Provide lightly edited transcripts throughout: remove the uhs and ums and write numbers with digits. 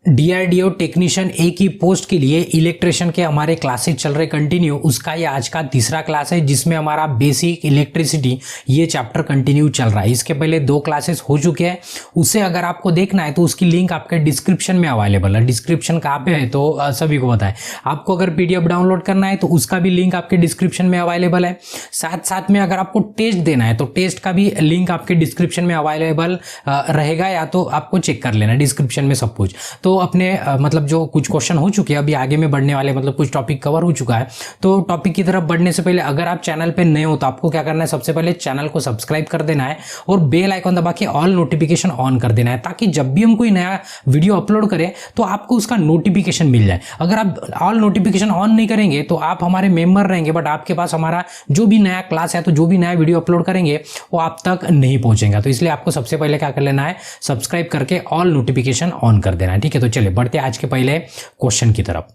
DRDO technician A की post के लिए इलेक्ट्रिशियन के हमारे क्लासेस चल रहे कंटिन्यू। उसका ये आज का तीसरा क्लास है जिसमें हमारा बेसिक इलेक्ट्रिसिटी ये चैप्टर कंटिन्यू चल रहा है। इसके पहले 2 क्लासेस हो चुके हैं, उसे अगर आपको देखना है तो उसकी लिंक आपके डिस्क्रिप्शन में अवेलेबल है। डिस्क्रिप्शन कहाँ पे है तो सभी को पता है। आपको अगर पीडीएफ डाउनलोड करना है तो उसका भी लिंक आपके डिस्क्रिप्शन में अवेलेबल है। साथ साथ में अगर आपको टेस्ट देना है तो टेस्ट का भी लिंक आपके डिस्क्रिप्शन में अवेलेबल रहेगा, या तो आपको चेक कर लेना डिस्क्रिप्शन में सब कुछ। तो अपने मतलब जो कुछ क्वेश्चन हो चुके हैं, अभी आगे में बढ़ने वाले मतलब कुछ टॉपिक कवर हो चुका है। तो टॉपिक की तरफ बढ़ने से पहले अगर आप चैनल पे नए हो तो आपको क्या करना है, सबसे पहले चैनल को सब्सक्राइब कर देना है और बेल आइकन दबा के ऑल नोटिफिकेशन ऑन कर देना है, ताकि जब भी हम कोई नया वीडियो अपलोड करें तो आपको उसका नोटिफिकेशन मिल जाए। अगर आप ऑल नोटिफिकेशन ऑन नहीं करेंगे तो आप हमारे मेंबर रहेंगे बट आपके पास हमारा जो भी नया क्लास है तो जो भी नया वीडियो अपलोड करेंगे वो आप तक नहीं पहुंचेगा। तो इसलिए आपको सबसे पहले क्या कर लेना है, सब्सक्राइब करके ऑल नोटिफिकेशन ऑन कर देना है। ठीक है, तो चलिए बढ़ते हैं आज के पहले क्वेश्चन की तरफ।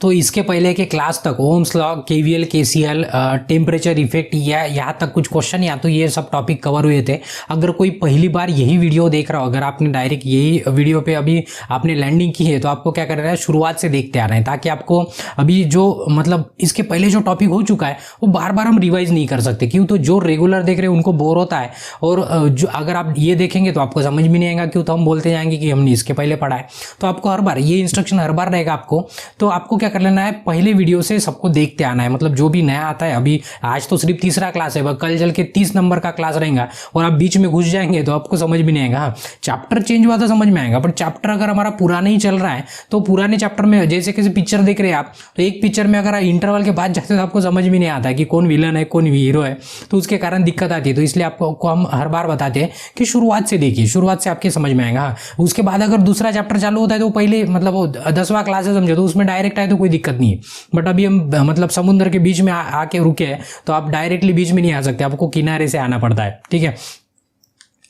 तो इसके पहले के क्लास तक Ohm's law, KVL, KCL, temperature effect या यहाँ तक कुछ क्वेश्चन या तो ये सब टॉपिक कवर हुए थे। अगर कोई पहली बार यही वीडियो देख रहा हो, अगर आपने डायरेक्ट यही वीडियो पे अभी आपने लैंडिंग की है तो आपको क्या करना है, शुरुआत से देखते आ रहे हैं, ताकि आपको अभी जो मतलब इसके पहले जो टॉपिक हो चुका है वो बार बार हम रिवाइज नहीं कर सकते। क्यों, तो जो रेगुलर देख रहे हैं उनको बोर होता है, और जो अगर आप ये देखेंगे तो आपको समझ भी नहीं आएगा। क्यों, तो हम बोलते जाएंगे कि हमने इसके पहले पढ़ा है। तो आपको हर बार ये इंस्ट्रक्शन हर बार रहेगा आपको। तो आपको कर लेना है, पहले वीडियो से सबको देखते आना है। मतलब जो भी नया आता है, अभी आज तो सिर्फ तीसरा क्लास है, कल चल के 30 नंबर का क्लास रहेगा और आप बीच में घुस जाएंगे तो आपको समझ भी नहीं आएगा। हाँ, चैप्टर चेंज हुआ तो समझ में आएगा, पर चैप्टर अगर हमारा पुराना ही चल रहा है तो पुराने चैप्टर में जैसे किसी पिक्चर देख रहे हैं आप, तो एक पिक्चर में अगर इंटरवल के बाद जाते तो आपको समझ भी नहीं आता कि कौन विलन है कौन हीरो है, तो उसके कारण दिक्कत आती है। तो इसलिए आपको हम हर बार बताते हैं कि शुरुआत से देखिए, शुरुआत से आपके समझ में आएगा। हाँ, उसके बाद अगर दूसरा चैप्टर चालू होता है तो पहले मतलब वो 10वां क्लास है समझो, तो उसमें डायरेक्ट आए तो कोई दिक्कत नहीं है। बट अभी हम मतलब समुद्र के बीच में आके रुके हैं तो आप डायरेक्टली बीच में नहीं आ सकते, आपको किनारे से आना पड़ता है। ठीक है,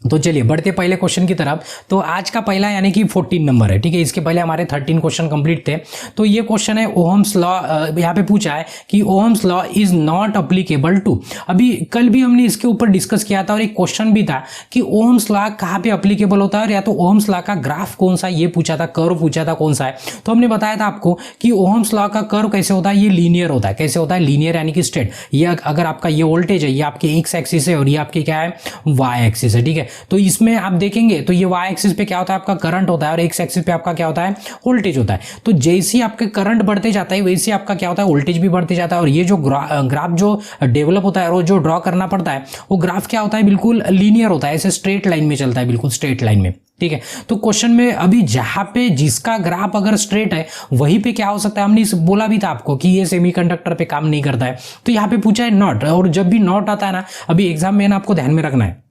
तो चलिए बढ़ते पहले क्वेश्चन की तरफ। तो आज का पहला यानी कि 14 नंबर है। ठीक है, इसके पहले हमारे 13 क्वेश्चन कंप्लीट थे। तो ये क्वेश्चन है ओहम्स लॉ, यहाँ पे पूछा है कि Ohm's law is not applicable to. अभी कल भी हमने इसके ऊपर डिस्कस किया था और एक क्वेश्चन भी था कि ओहम्स लॉ कहाँ पे अप्लीकेबल होता है, और या तो ओहम्स लॉ का ग्राफ कौन सा, ये पूछा था, कर्व पूछा था कौन सा है। तो हमने बताया था आपको कि ओहम्स लॉ का कर्व कैसे होता है, ये लीनियर होता है। कैसे होता है, लीनियर यानी कि स्ट्रेट। ये अगर आपका ये वोल्टेज है, ये आपके एक्स एक्सिस है और ये आपकी क्या है, वाई एक्सिस है। ठीक है, तो इसमें आप देखेंगे तो ये वाई एक्सिस पे क्या होता है, आपका करंट होता है, और एक्स एक्सिस पे आपका क्या होता है, वोल्टेज होता है। तो जैसे ही आपके करंट बढ़ते जाता है वैसे आपका क्या होता है, वोल्टेज भी बढ़ते जाता है। और ये जो ग्राफ जो डेवलप होता है और जो ड्रॉ करना पड़ता है वो ग्राफ क्या होता है, बिल्कुल लीनियर होता है, ऐसे स्ट्रेट लाइन में चलता है, बिल्कुल स्ट्रेट लाइन में। ठीक है, तो क्वेश्चन में अभी जहां पे जिसका ग्राफ अगर स्ट्रेट है वहीं पे क्या हो सकता है, हमने बोला भी था आपको कि ये सेमीकंडक्टर पे काम नहीं करता है। तो यहाँ पे पूछा है नॉट, और जब भी नॉट आता है ना, अभी एग्जाम में ना आपको ध्यान में रखना है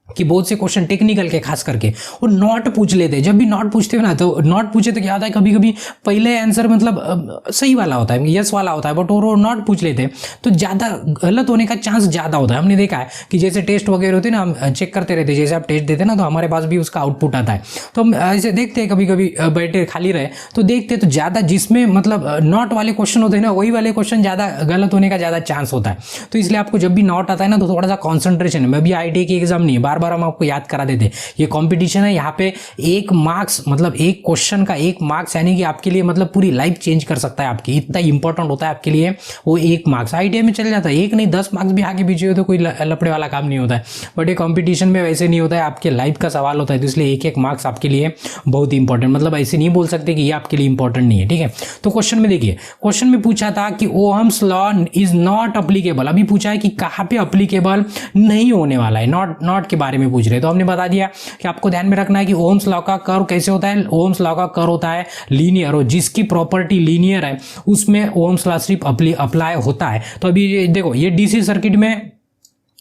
कि बहुत से क्वेश्चन टेक्निकल के खास करके वो नॉट पूछ लेते हैं। जब भी नॉट पूछते हो ना, तो नॉट पूछे तो क्या होता है, कभी कभी पहले आंसर मतलब सही वाला होता है, यस वाला होता है, बट वो नॉट पूछ लेते हैं तो ज़्यादा गलत होने का चांस ज़्यादा होता है। हमने देखा है कि जैसे टेस्ट वगैरह होते हैं ना, हम चेक करते रहते हैं, जैसे आप टेस्ट देते हैं ना तो हमारे पास भी उसका आउटपुट आता है। तो हम ऐसे देखते हैं, कभी कभी बैठे खाली रहे तो देखते हैं, तो ज़्यादा जिसमें मतलब नॉट वाले क्वेश्चन होते हैं ना, वही वाले क्वेश्चन ज़्यादा गलत होने का ज़्यादा चांस होता है। तो इसलिए आपको जब भी नॉट आता है ना तो थोड़ा सा कॉन्सेंट्रेशन है। मैं भी IIT की एग्जाम नहीं है, बार बार हम आपको याद करा देते, ये कंपटीशन है। यहाँ पे एक मार्क्स मतलब एक क्वेश्चन का एक मार्क्स यानी कि आपके लिए मतलब पूरी लाइफ चेंज कर सकता है आपकी, इतना इंपॉर्टेंट होता है आपके लिए वो एक मार्क्स। IIT में चल जाता है, एक नहीं 10 मार्क्स भी आगे पीछे हो तो कोई लपड़े वाला काम नहीं होता है, बट ये कंपटीशन में वैसे नहीं होता है, आपके लाइफ का सवाल होता है। तो इसलिए एक एक मार्क्स आपके लिए बहुत इंपॉर्टेंट, मतलब ऐसे नहीं बोल सकते कि ये आपके लिए इंपॉर्टेंट नहीं है। ठीक है, तो क्वेश्चन में देखिए, क्वेश्चन में पूछा था कि Ohm's law is not applicable. अभी पूछा है कि कहाँ पे अप्लीकेबल नहीं होने वाला है, नॉट के बारे में पूछ रहे। तो हमने बता दिया कि आपको ध्यान में रखना है कि ओहम्स लॉ का कर्व कैसे होता है, ओहम्स लॉ का कर्व होता है लीनियर, और जिसकी प्रॉपर्टी लीनियर है उसमें ओहम्स लॉ सिर्फ अप्लाई होता है। तो अभी देखो, ये DC सर्किट में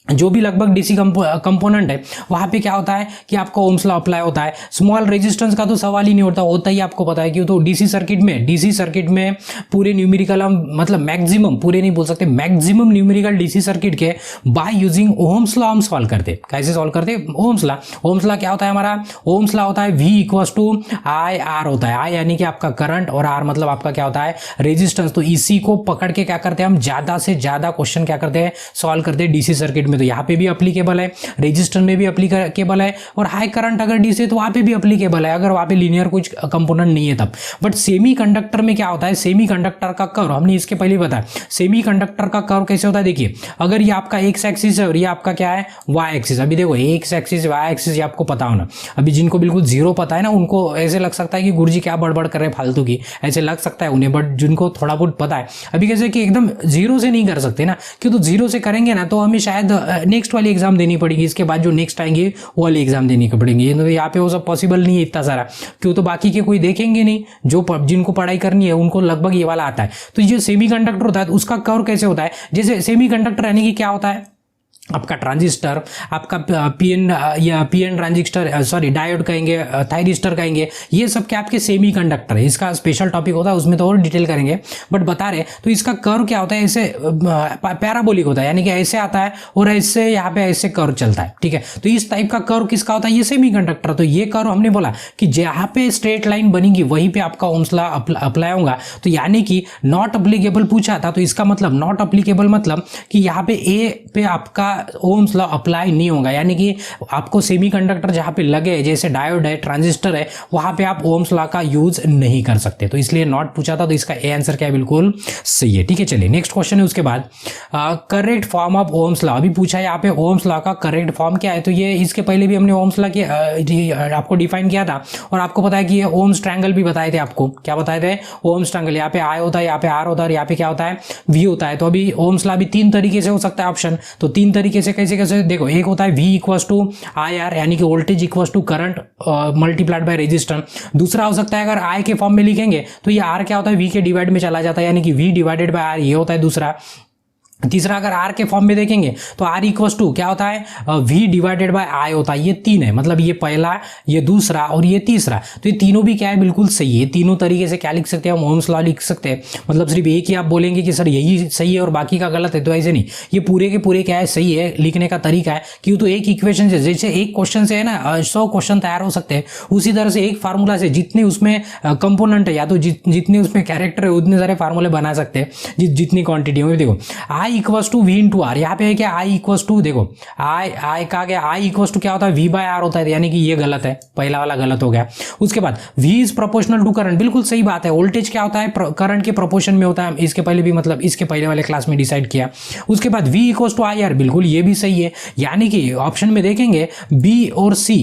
जो भी लगभग डीसी कंपोनेंट है वहाँ पे क्या होता है कि आपका ओम्स लॉ अप्लाई होता है। स्मॉल रेजिस्टेंस का तो सवाल ही नहीं होता ही आपको पता है क्यों, तो डीसी सर्किट में पूरे न्यूमेरिकल हम मतलब मैक्सिमम, पूरे नहीं बोल सकते, मैक्सिमम न्यूमेरिकल डीसी सर्किट के बाय यूजिंग ओम्स लॉ हम सॉल्व करते। कैसे सॉल्व करते? ओम्स लॉ क्या होता है हमारा? ओम्स लॉ होता है V = IR होता है। I यानी कि आपका करंट और R मतलब आपका क्या होता है? रेजिस्टेंस। तो इसी को पकड़ के क्या करते हैं हम, ज्यादा से ज्यादा क्वेश्चन क्या करते हैं? सॉल्व करते हैं डीसी सर्किट में। तो यहाँ पे भी अप्लीकेबल है, रेजिस्टर में भी अप्लीकेबल है, और हाई करंट अगर डीसी तो वहाँ पे भी अप्लीकेबल है अगर वहाँ पे लीनियर कुछ कंपोनेंट नहीं है तब। बट सेमीकंडक्टर में क्या होता है? सेमीकंडक्टर का कर्व हमने इसके पहले बताया। सेमीकंडक्टर का कर्व कैसे होता है? देखिए, अगर ये आपका एक्स एक्सिस है और ये आपका क्या है? Y axis. अभी देखो एक्स एक्सिस वाई एक्सिस ये आपको पता होना। अभी जिनको बिल्कुल जीरो पता है ना, उनको ऐसे लग सकता है कि गुरुजी क्या बड़बड़ कर रहे हैं फालतू की, ऐसे लग सकता है उन्हें। बट जिनको थोड़ा बहुत पता है, अभी कैसे कि एकदम जीरो से नहीं कर सकते ना, क्यों? तो जीरो से करेंगे ना तो हमें शायद नेक्स्ट वाली एग्जाम देनी पड़ेगी, इसके बाद जो नेक्स्ट आएंगे वो वाली एग्जाम देनी पड़ेंगी। तो यहाँ पे वो सब पॉसिबल नहीं है इतना सारा, क्यों? तो बाकी के कोई देखेंगे नहीं, जो जिनको पढ़ाई करनी है उनको लगभग ये वाला आता है। तो ये सेमीकंडक्टर होता है, उसका कर्व कैसे होता है? जैसे सेमीकंडक्टर यानी कि क्या होता है? आपका ट्रांजिस्टर, आपका पीएन ट्रांजिस्टर, सॉरी डायोड कहेंगे, थायरिस्टर कहेंगे, ये सब क्या आपके सेमीकंडक्टर है। इसका स्पेशल टॉपिक होता है, उसमें तो और डिटेल करेंगे, बट बता रहे। तो इसका कर्व क्या होता है? ऐसे पैराबोलिक होता है, यानी कि ऐसे आता है और ऐसे यहाँ पे ऐसे कर्व चलता है, ठीक है। तो इस टाइप का कर्व किसका होता है? ये सेमीकंडक्टर। तो ये कर्व हमने बोला कि जहाँ पे स्ट्रेट लाइन बनेगी वहीं पे आपका ओम्स लॉ अप्लाई होगा। तो यानी कि नॉट अप्लीकेबल पूछा था, तो इसका मतलब नॉट अप्लीकेबल मतलब कि यहाँ पे ए पे आपका ओम्स लॉ अप्लाई नहीं होगा, यानी कि आपको सेमीकंडक्टर जहां पे लगे, जैसे डायोड है, ट्रांजिस्टर है, वहां पे आप ओम्स लॉ का यूज नहीं कर सकते। तो इसलिए नॉट पूछा था, तो इसका ए आंसर क्या है? बिल्कुल सही है, ठीक है। चलिए नेक्स्ट क्वेश्चन है उसके बाद, correct form of Ohm's law. अभी पूछा है यहाँ पे ओम्स लॉ का करेक्ट फॉर्म क्या है? तो ये इसके पहले भी हमने ओम्स लॉ की आपको डिफाइन किया था, और आपको पता है कि ये ओम्स ट्रायंगल भी बताए थे आपको। क्या बताए थे? Ohm's triangle. यहाँ पे आई होता है, यहाँ पे आर होता है, और यहाँ पे क्या होता है? वी होता है। तो अभी ओम्स लॉ भी तीन तरीके से हो सकता है ऑप्शन, तो तीन तरीके से कैसे देखो, एक होता है V = IR यानी कि voltage = current multiplied by resistance. दूसरा हो सकता है अगर I के फॉर्म में लिखेंगे तो ये R क्या होता है? V के डिवाइड में चला जाता है, यानी कि V/R, ये होता है दूसरा। तीसरा अगर R के फॉर्म में देखेंगे तो R = क्या होता है? V/I होता है। ये तीन है, मतलब ये पहला, ये दूसरा और ये तीसरा। तो ये तीनों भी क्या है? बिल्कुल सही है। तीनों तरीके से क्या लिख सकते हैं हम? ओम्स लॉ लिख सकते हैं। मतलब सिर्फ एक ही आप बोलेंगे कि सर यही सही है और बाकी का गलत है, तो ऐसे नहीं। ये पूरे के पूरे क्या है? सही है। लिखने का तरीका है, क्यों? तो एक इक्वेशन से, जैसे एक क्वेश्चन से है ना 100 क्वेश्चन तैयार हो सकते हैं, उसी तरह से एक फार्मूला से जितने उसमें कंपोनेंट है या तो जितने उसमें कैरेक्टर है उतने सारे फार्मूले बना सकते हैं, जितनी क्वांटिटी में। देखो I = V × R, यहाँ पे है क्या? I = देखो I का क्या? I = क्या होता है? V/R होता है, यानी कि ये गलत है, पहला वाला गलत हो गया। उसके बाद V is proportional to current, बिल्कुल सही बात है। वोल्टेज क्या होता है? करंट के प्रोपोर्शन में होता है, इसके पहले भी मतलब इसके पहले वाले क्लास में डिसाइड किया। उसके बाद V = IR, बिल्कुल ये भी सही है, यानी कि ऑप्शन में देखेंगे B और C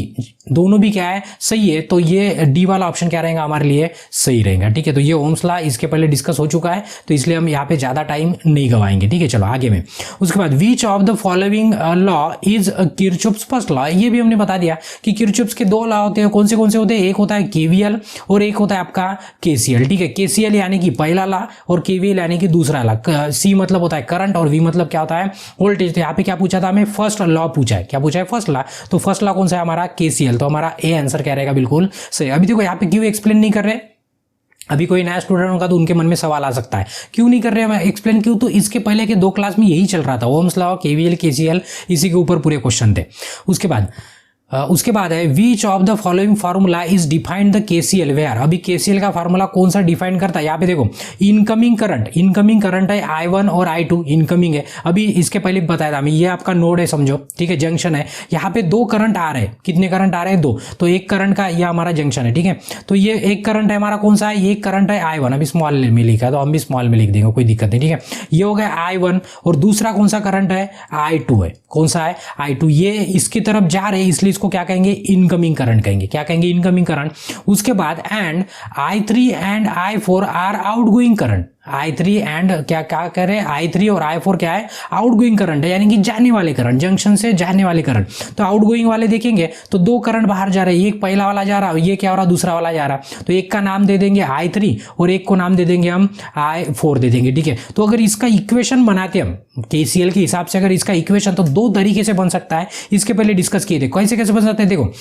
दोनों भी क्या है? सही है। तो ये डी वाला ऑप्शन क्या रहेगा हमारे लिए? सही रहेगा, ठीक है। तो ये ओम्स लॉ इसके पहले डिस्कस हो चुका है, तो इसलिए हम यहाँ पे ज्यादा टाइम नहीं गवाएंगे, ठीक है। चलो आगे में, उसके बाद विच of the following law is Kirchhoff's first law. ये भी हमने बता दिया कि किरचॉफ्स के दो लॉ होते हैं। कौन से होते हैं? एक होता है केवीएल और एक होता है आपका केसीएल, ठीक है। केसीएल यानी कि पहला लॉ और केवीएल यानी कि दूसरा लॉ। सी मतलब होता है करंट और वी मतलब क्या होता है? वोल्टेज। तो यहाँ पे क्या पूछा था हमें? फर्स्ट लॉ पूछा है। क्या पूछा है? First law. तो फर्स्ट लॉ कौन सा है हमारा? केसीएल। तो हमारा ए आंसर क्या रहेगा? बिल्कुल सही। अभी देखो यहाँ पे क्यों एक्सप्लेन नहीं कर रहे, अभी कोई नया स्टूडेंट होगा तो उनके मन में सवाल आ सकता है, क्यों नहीं कर रहे हैं एक्सप्लेन? क्यों? तो इसके पहले के दो क्लास में यही चल रहा था, ओम्स लॉ, केवीएल, केसीएल, इसी के ऊपर पूरे क्वेश्चन थे। उसके बाद है which of the following formula is defined the KCL where. अभी केसीएल का फार्मूला कौन सा डिफाइन करता है? यहाँ पे देखो इनकमिंग करंट है I1 और I2 इनकमिंग है। अभी इसके पहले बताया था हमें, ये आपका नोड है समझो, ठीक है, जंक्शन है। यहाँ पे दो करंट आ रहे हैं। कितने करंट आ रहे हैं? दो। तो एक करंट का ये हमारा जंक्शन है, ठीक है। तो ये एक करंट है हमारा, कौन सा है? ये करंट है I1। अभी स्मॉल में लिखा है तो हम भी स्मॉल में लिख देंगे, कोई दिक्कत नहीं, ठीक है। ये हो गया I1 और दूसरा कौन सा करंट है? I2 है। कौन सा है? I2। ये इसकी तरफ जा रहे हैं, इसलिए इसको क्या कहेंगे? इनकमिंग करंट कहेंगे। क्या कहेंगे? Incoming current. उसके बाद and I3 and I4 are outgoing current. I3 and क्या क्या कह रहे हैं, I3 और I4 क्या है, आउटगोइंग करंट है, यानी कि जाने वाले करंट, जंक्शन से जाने वाले करंट। तो आउटगोइंग वाले देखेंगे तो दो करंट बाहर जा रहे हैं, एक पहला वाला जा रहा है, ये क्या हो रहा है, दूसरा वाला जा रहा है। तो एक का नाम दे देंगे I3 और एक को नाम दे देंगे हम I4 दे देंगे, ठीक है। तो अगर इसका इक्वेशन बनाते हम KCL के हिसाब से, अगर इसका इक्वेशन तो दो तरीके से बन सकता है, इसके पहले डिस्कस किए थे। कैसे कैसे बन सकते हैं, देखो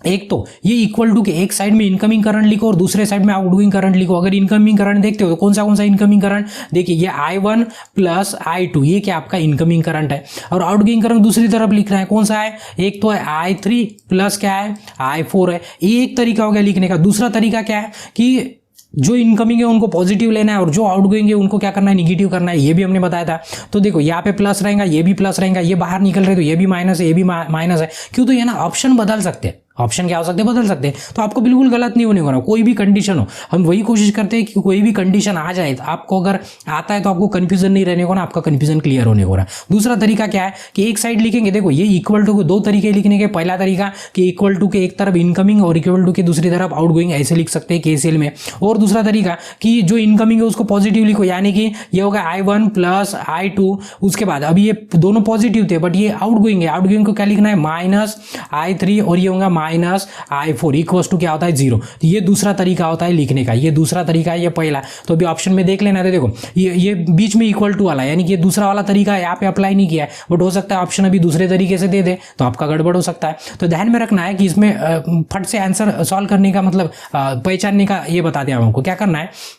एक तो ये इक्वल टू के एक साइड में इनकमिंग करंट लिखो और दूसरे साइड में आउटगोइंग करंट लिखो। अगर इनकमिंग करंट देखते हो तो कौन सा इनकमिंग करंट, देखिए ये I1 प्लस I2 ये क्या आपका इनकमिंग करंट है, और आउटगोइंग करंट दूसरी तरफ लिखना है, कौन सा है, एक तो है I3 प्लस क्या है I4 है। ये एक तरीका हो गया लिखने का। दूसरा तरीका क्या है कि जो इनकमिंग है उनको पॉजिटिव लेना है और जो आउटगोइंग है उनको क्या करना है, निगेटिव करना है, ये भी हमने बताया था। तो देखो यहाँ पे प्लस रहेगा, ये भी प्लस रहेगा, ये बाहर निकल रहे तो ये भी माइनस है, ये भी माइनस है। क्यों, तो ये ना ऑप्शन बदल सकते हैं, ऑप्शन क्या हो सकते हैं, बदल सकते हैं। तो आपको बिल्कुल गलत नहीं होने वाला, कोई भी कंडीशन हो, हम वही कोशिश करते हैं कि कोई भी कंडीशन आ जाए तो आपको अगर आता है तो आपको कंफ्यूजन नहीं रहने को ना, आपका कंफ्यूजन क्लियर होने को रहा। दूसरा तरीका क्या है कि एक साइड लिखेंगे, देखो ये इक्वल टू को दो तरीके लिखने के। पहला तरीका कि इक्वल टू के एक तरफ इनकमिंग और इक्वल टू के दूसरी तरफ आउटगोइंग, ऐसे लिख सकते हैं KCL में। और दूसरा तरीका कि जो इनकमिंग है उसको पॉजिटिव लिखो, यानी कि ये होगा I1 प्लस I2। उसके बाद अभी ये दोनों पॉजिटिव थे बट ये आउटगोइंग है, आउटगोइंग को क्या लिखना है, माइनस I3 और ये होगा माइनस I4 इक्वल्स टू क्या होता है, 0। तो ये दूसरा तरीका होता है लिखने का, ये दूसरा तरीका है, ये पहला। तो अभी ऑप्शन में देख लेना है, देखो ये बीच में इक्वल टू वाला, यानी कि ये दूसरा वाला तरीका है, यहाँ पे अप्लाई नहीं किया है, बट हो सकता है ऑप्शन अभी दूसरे तरीके से दे दे तो आपका गड़बड़ हो सकता है। तो ध्यान में रखना है कि इसमें फट से आंसर सॉल्व करने का मतलब पहचानने का ये बता दिया हमको क्या करना है।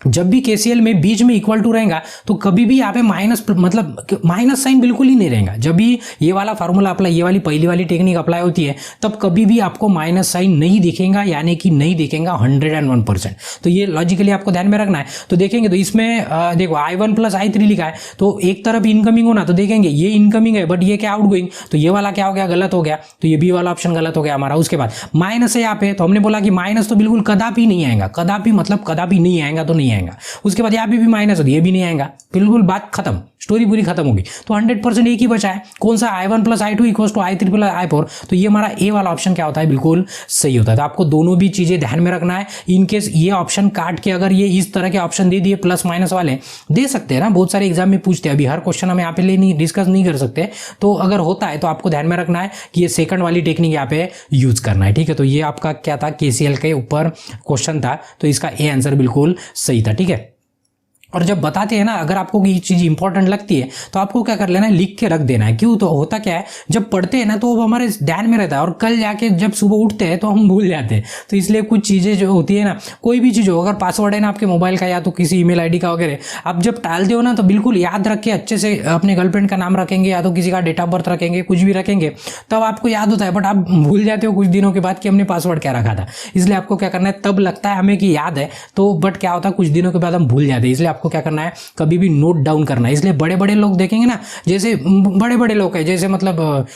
जब भी KCL में बीच में इक्वल टू रहेगा तो कभी भी यहाँ पे माइनस मतलब माइनस साइन बिल्कुल ही नहीं रहेगा। जब भी ये वाला फार्मूला अप्लाई, ये वाली पहली वाली टेक्निक अप्लाई होती है तब कभी भी आपको माइनस साइन नहीं दिखेगा, यानी कि नहीं दिखेगा 101%। तो ये लॉजिकली आपको ध्यान में रखना है। तो देखेंगे तो इसमें देखो I1 प्लस I3 लिखा है, तो एक तरफ इनकमिंग होना, तो देखेंगे ये इनकमिंग है बट ये क्या आउटगोइंग, तो ये वाला क्या हो गया, गलत हो गया। तो ये बी वाला ऑप्शन गलत हो गया हमारा। उसके बाद माइनस है यहाँ पे, तो हमने बोला कि माइनस तो बिल्कुल कदापि नहीं आएगा, कदापि मतलब कदापि नहीं आएगा तो नहीं आएगा। उसके बाद यहाँ पे भी माइनस हो, ये भी नहीं आएगा, बिल्कुल बात खत्म, स्टोरी पूरी खत्म होगी। तो 100% एक ही बचा है, कौन सा, I1 plus I2 equals to I3 plus I4। तो ये हमारा ए वाला ऑप्शन क्या होता है, बिल्कुल सही होता है। तो आपको दोनों भी चीजें ध्यान में रखना है। इनकेस ये ऑप्शन काट के अगर ये इस तरह के ऑप्शन दे दिए प्लस माइनस वाले, दे सकते हैं ना, बहुत सारे एग्जाम में पूछते हैं। अभी हर क्वेश्चन हम यहाँ पे नहीं डिस्कस नहीं कर सकते, तो अगर होता है तो आपको ध्यान में रखना है कि ये सेकंड वाली टेक्निक यहाँ पे यूज करना है, ठीक है। तो ये आपका क्या था, KCL के ऊपर क्वेश्चन था, तो इसका ए आंसर बिल्कुल सही था, ठीक है। और जब बताते हैं ना, अगर आपको ये चीज़ इंपॉर्टेंट लगती है तो आपको क्या कर लेना है, लिख के रख देना है। क्यों, तो होता क्या है, जब पढ़ते हैं ना तो वो हमारे ध्यान में रहता है और कल जाके जब सुबह उठते हैं तो हम भूल जाते हैं। तो इसलिए कुछ चीज़ें जो होती है ना, कोई भी चीज़ हो, अगर पासवर्ड है ना आपके मोबाइल का या तो किसी ईमेल आईडी का वगैरह, आप जब डालते हो ना तो बिल्कुल याद रख के अच्छे से अपने गर्लफ्रेंड का नाम रखेंगे या तो किसी का डेट ऑफ बर्थ रखेंगे, कुछ भी रखेंगे, तब आपको याद होता है। बट आप भूल जाते हो कुछ दिनों के बाद कि हमने पासवर्ड क्या रखा था। इसलिए आपको क्या करना है, तब लगता है हमें कि याद है तो, बट क्या होता है कुछ दिनों के बाद हम भूल जाते हैं। इसलिए आपको क्या करना है, कभी भी नोट डाउन करना है। इसलिए बड़े बड़े लोग देखेंगे ना, जैसे बड़े बड़े लोग हैं, जैसे मतलब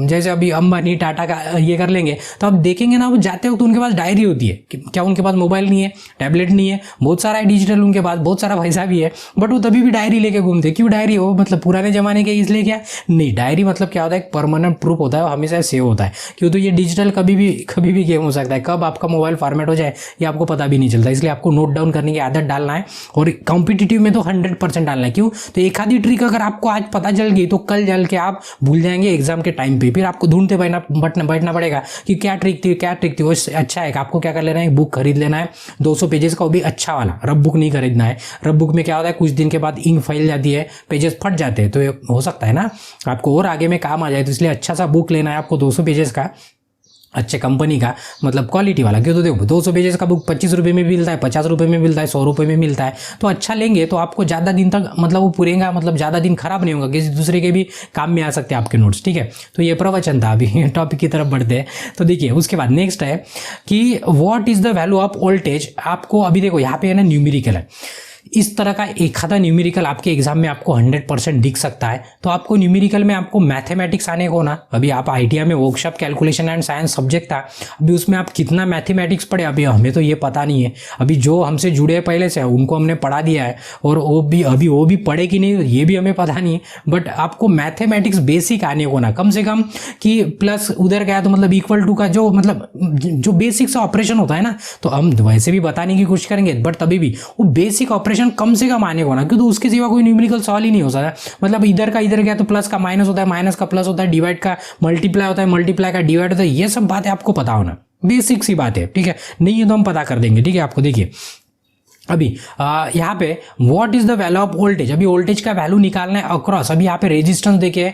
जैसे अभी अंबानी टाटा का ये कर लेंगे, तो आप देखेंगे ना वो जाते हो तो उनके पास डायरी होती है। क्या उनके पास मोबाइल नहीं है, टैबलेट नहीं है, बहुत सारा है डिजिटल उनके पास, बहुत सारा पैसा भी है, बट वो तभी भी डायरी लेके घूमते। क्यों डायरी हो, मतलब पुराने जमाने के इसलिए क्या नहीं, डायरी मतलब क्या होता है, एक परमानेंट प्रूफ होता है, हमेशा सेव होता है। क्यों, तो ये डिजिटल कभी भी गेम हो सकता है, कब आपका मोबाइल फॉर्मेट हो जाए ये आपको पता भी नहीं चलता। इसलिए आपको नोट डाउन करने की आदत डालना है और कॉम्पिटिटिव में तो 100% डालना है। क्यों, तो एक आधी ट्रिक अगर आपको आज पता चल गई तो कल चल के आप भूल जाएंगे एग्जाम के टाइम पे, फिर आपको ढूंढते बैठना पड़ेगा कि क्या ट्रिक थी। वो अच्छा है कि आपको क्या कर लेना है, बुक खरीद लेना है 200 पेजेस का, वो भी अच्छा वाला, रब बुक नहीं खरीदना है। रब बुक में क्या होता है, कुछ दिन के बाद इंक फैल जाती है, पेजेस फट जाते हैं, तो हो सकता है ना आपको और आगे में काम आ जाए। तो इसलिए अच्छा सा बुक लेना है आपको 200 पेजेस का, अच्छे कंपनी का, मतलब क्वालिटी वाला। क्यों, तो देखो 200 पेजेस का बुक 25 रुपये में मिलता है, 50 रुपये में मिलता है, 100 रुपये में मिलता है। तो अच्छा लेंगे तो आपको ज़्यादा दिन तक मतलब वो पूरेगा, मतलब ज़्यादा दिन खराब नहीं होगा, किसी दूसरे के भी काम में आ सकते हैं आपके नोट्स, ठीक है। तो ये प्रवचन था, अभी टॉपिक की तरफ बढ़ते हैं। तो देखिए उसके बाद नेक्स्ट है कि what is the value of voltage. आपको अभी देखो यहाँ पे है ना न्यूमेरिकल है, इस तरह का एक आधा न्यूमेरिकल आपके एग्जाम में आपको 100% दिख सकता है। तो आपको न्यूमेरिकल में आपको मैथमेटिक्स आने को ना, अभी आप आईटीआई में workshop calculation and science subject था, अभी उसमें आप कितना मैथमेटिक्स पढ़े अभी हमें तो ये पता नहीं है। अभी जो हमसे जुड़े हैं पहले से उनको हमने पढ़ा दिया है, और वो भी पढ़े कि नहीं ये भी हमें पता नहीं है। बट आपको मैथमेटिक्स बेसिक आने को ना, कम से कम कि प्लस उधर गया तो मतलब इक्वल टू का जो मतलब जो बेसिक सा ऑपरेशन होता है ना, तो हम वैसे भी बताने की कोशिश करेंगे, बट तभी भी वो बेसिक ऑपरेशन कम से कम आने को ना, क्योंकि उसके सिवा कोई न्यूमेरिकल सॉल्व ही नहीं हो सकता। मतलब इधर का इधर गया तो प्लस का माइनस होता है, माइनस का प्लस होता है, डिवाइड का मल्टीप्लाई होता है, मल्टीप्लाई का डिवाइड होता है, ये सब बातें आपको पता होना बेसिक सी बात है, ठीक है। नहीं है तो हम पता कर देंगे, ठीक है। आपको देखिए अभी यहाँ पे what is the value of voltage, अभी वोल्टेज का वैल्यू निकालना है अक्रॉस। अभी यहाँ पे रेजिस्टेंस देखिए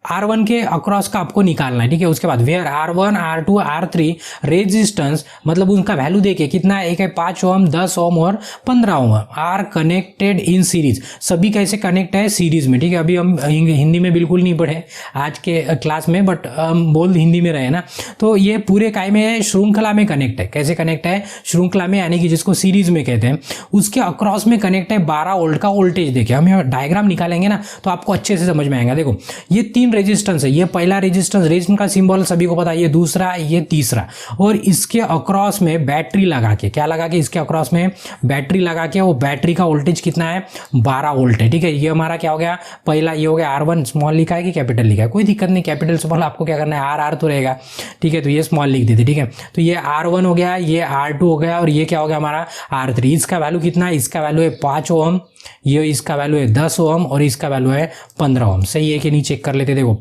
R1 के अक्रॉस का आपको निकालना है, ठीक है। उसके बाद where R1 R2 R3 resistance, मतलब उनका वैल्यू देखिए कितना है, एक है 5 ओम, 10 ओम और 15 ओम, आर कनेक्टेड इन सीरीज, सभी कैसे कनेक्ट है सीरीज में, ठीक है। अभी हम हिंदी में बिल्कुल नहीं पढ़े आज के क्लास में, बट हम बोल हिंदी में रहे ना, तो ये पूरे काय में श्रृंखला में कनेक्ट है। कैसे कनेक्ट है श्रृंखला में, यानी कि जिसको सीरीज में कहते हैं, उसके अक्रॉस में कनेक्ट है 12 वोल्ट का वोल्टेज। देखिए हम यहाँ डायग्राम निकालेंगे ना तो आपको अच्छे से समझ में आएगा। देखो ये 3 रेजिस्टेंस है, ये पहला रेजिस्टेंस का सिंबल सभी को पता है, ये दूसरा, ये तीसरा, और इसके अक्रॉस में बैटरी लगा के, क्या लगा के, इसके अक्रॉस में बैटरी लगा के, वो बैटरी का वोल्टेज कितना है 12 वोल्ट है, ठीक है। ये हमारा क्या हो गया, पहला ये हो गया R1, स्मॉल लिखा है कि कैपिटल लिखा है, कोई दिक्कत नहीं, कैपिटल स्मॉल आपको क्या करना है, R तो रहेगा, ठीक है। तो ये स्मॉल लिख देते, ठीक है। तो ये R1 हो गया, ये R2 हो गया, और ये क्या हो गया हमारा R3। इसका वैल्यू कितना है, इसका वैल्यू है 5 ओम, ये इसका वैल्यू है 10 ओम, और इसका वैल्यू है 15 ओम। सही है कि नहीं चेक कर लेते। देखो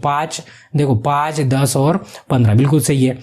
5, 10 और 15 बिल्कुल सही है।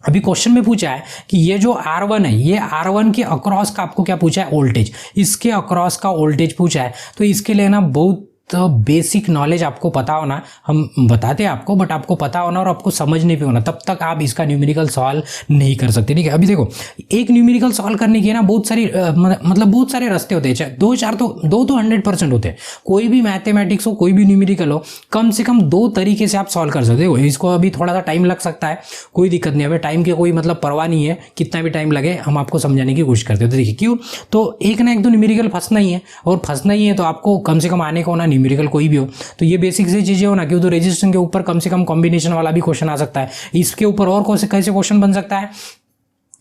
अभी क्वेश्चन में पूछा है कि ये जो R1 है, ये R1 के अक्रॉस का आपको क्या पूछा है, वोल्टेज, इसके अक्रॉस का वोल्टेज पूछा है। तो इसके लिए ना बहुत तो बेसिक नॉलेज आपको पता होना, हम बताते हैं आपको, बट आपको पता होना और आपको समझने पे होना, तब तक आप इसका न्यूमेरिकल सॉल्व नहीं कर सकते, ठीक है। अभी देखो एक न्यूमेरिकल सॉल्व करने के ना बहुत सारी मतलब बहुत सारे रास्ते होते हैं, 2 तो 100% होते हैं। कोई भी मैथमेटिक्स हो, कोई भी न्यूमेरिकल हो, कम से कम 2 तरीके से आप सॉल्व कर सकते हो। इसको अभी थोड़ा सा टाइम लग सकता है, कोई दिक्कत नहीं, हमें टाइम के कोई मतलब परवाह नहीं है, कितना भी टाइम लगे हम आपको समझाने की कोशिश करते हो। तो देखिए क्यों, तो एक ना एक तो न्यूमेरिकल फंसना ही है, और फंसना ही है तो आपको कम से कम आने को ना, न्यूमेरिकल कोई भी हो तो ये बेसिक सी चीजें हो ना, क्यों तो रेजिस्टेंस के ऊपर कम से कम कॉम्बिनेशन वाला भी क्वेश्चन आ सकता है, इसके ऊपर और कैसे क्वेश्चन बन सकता है।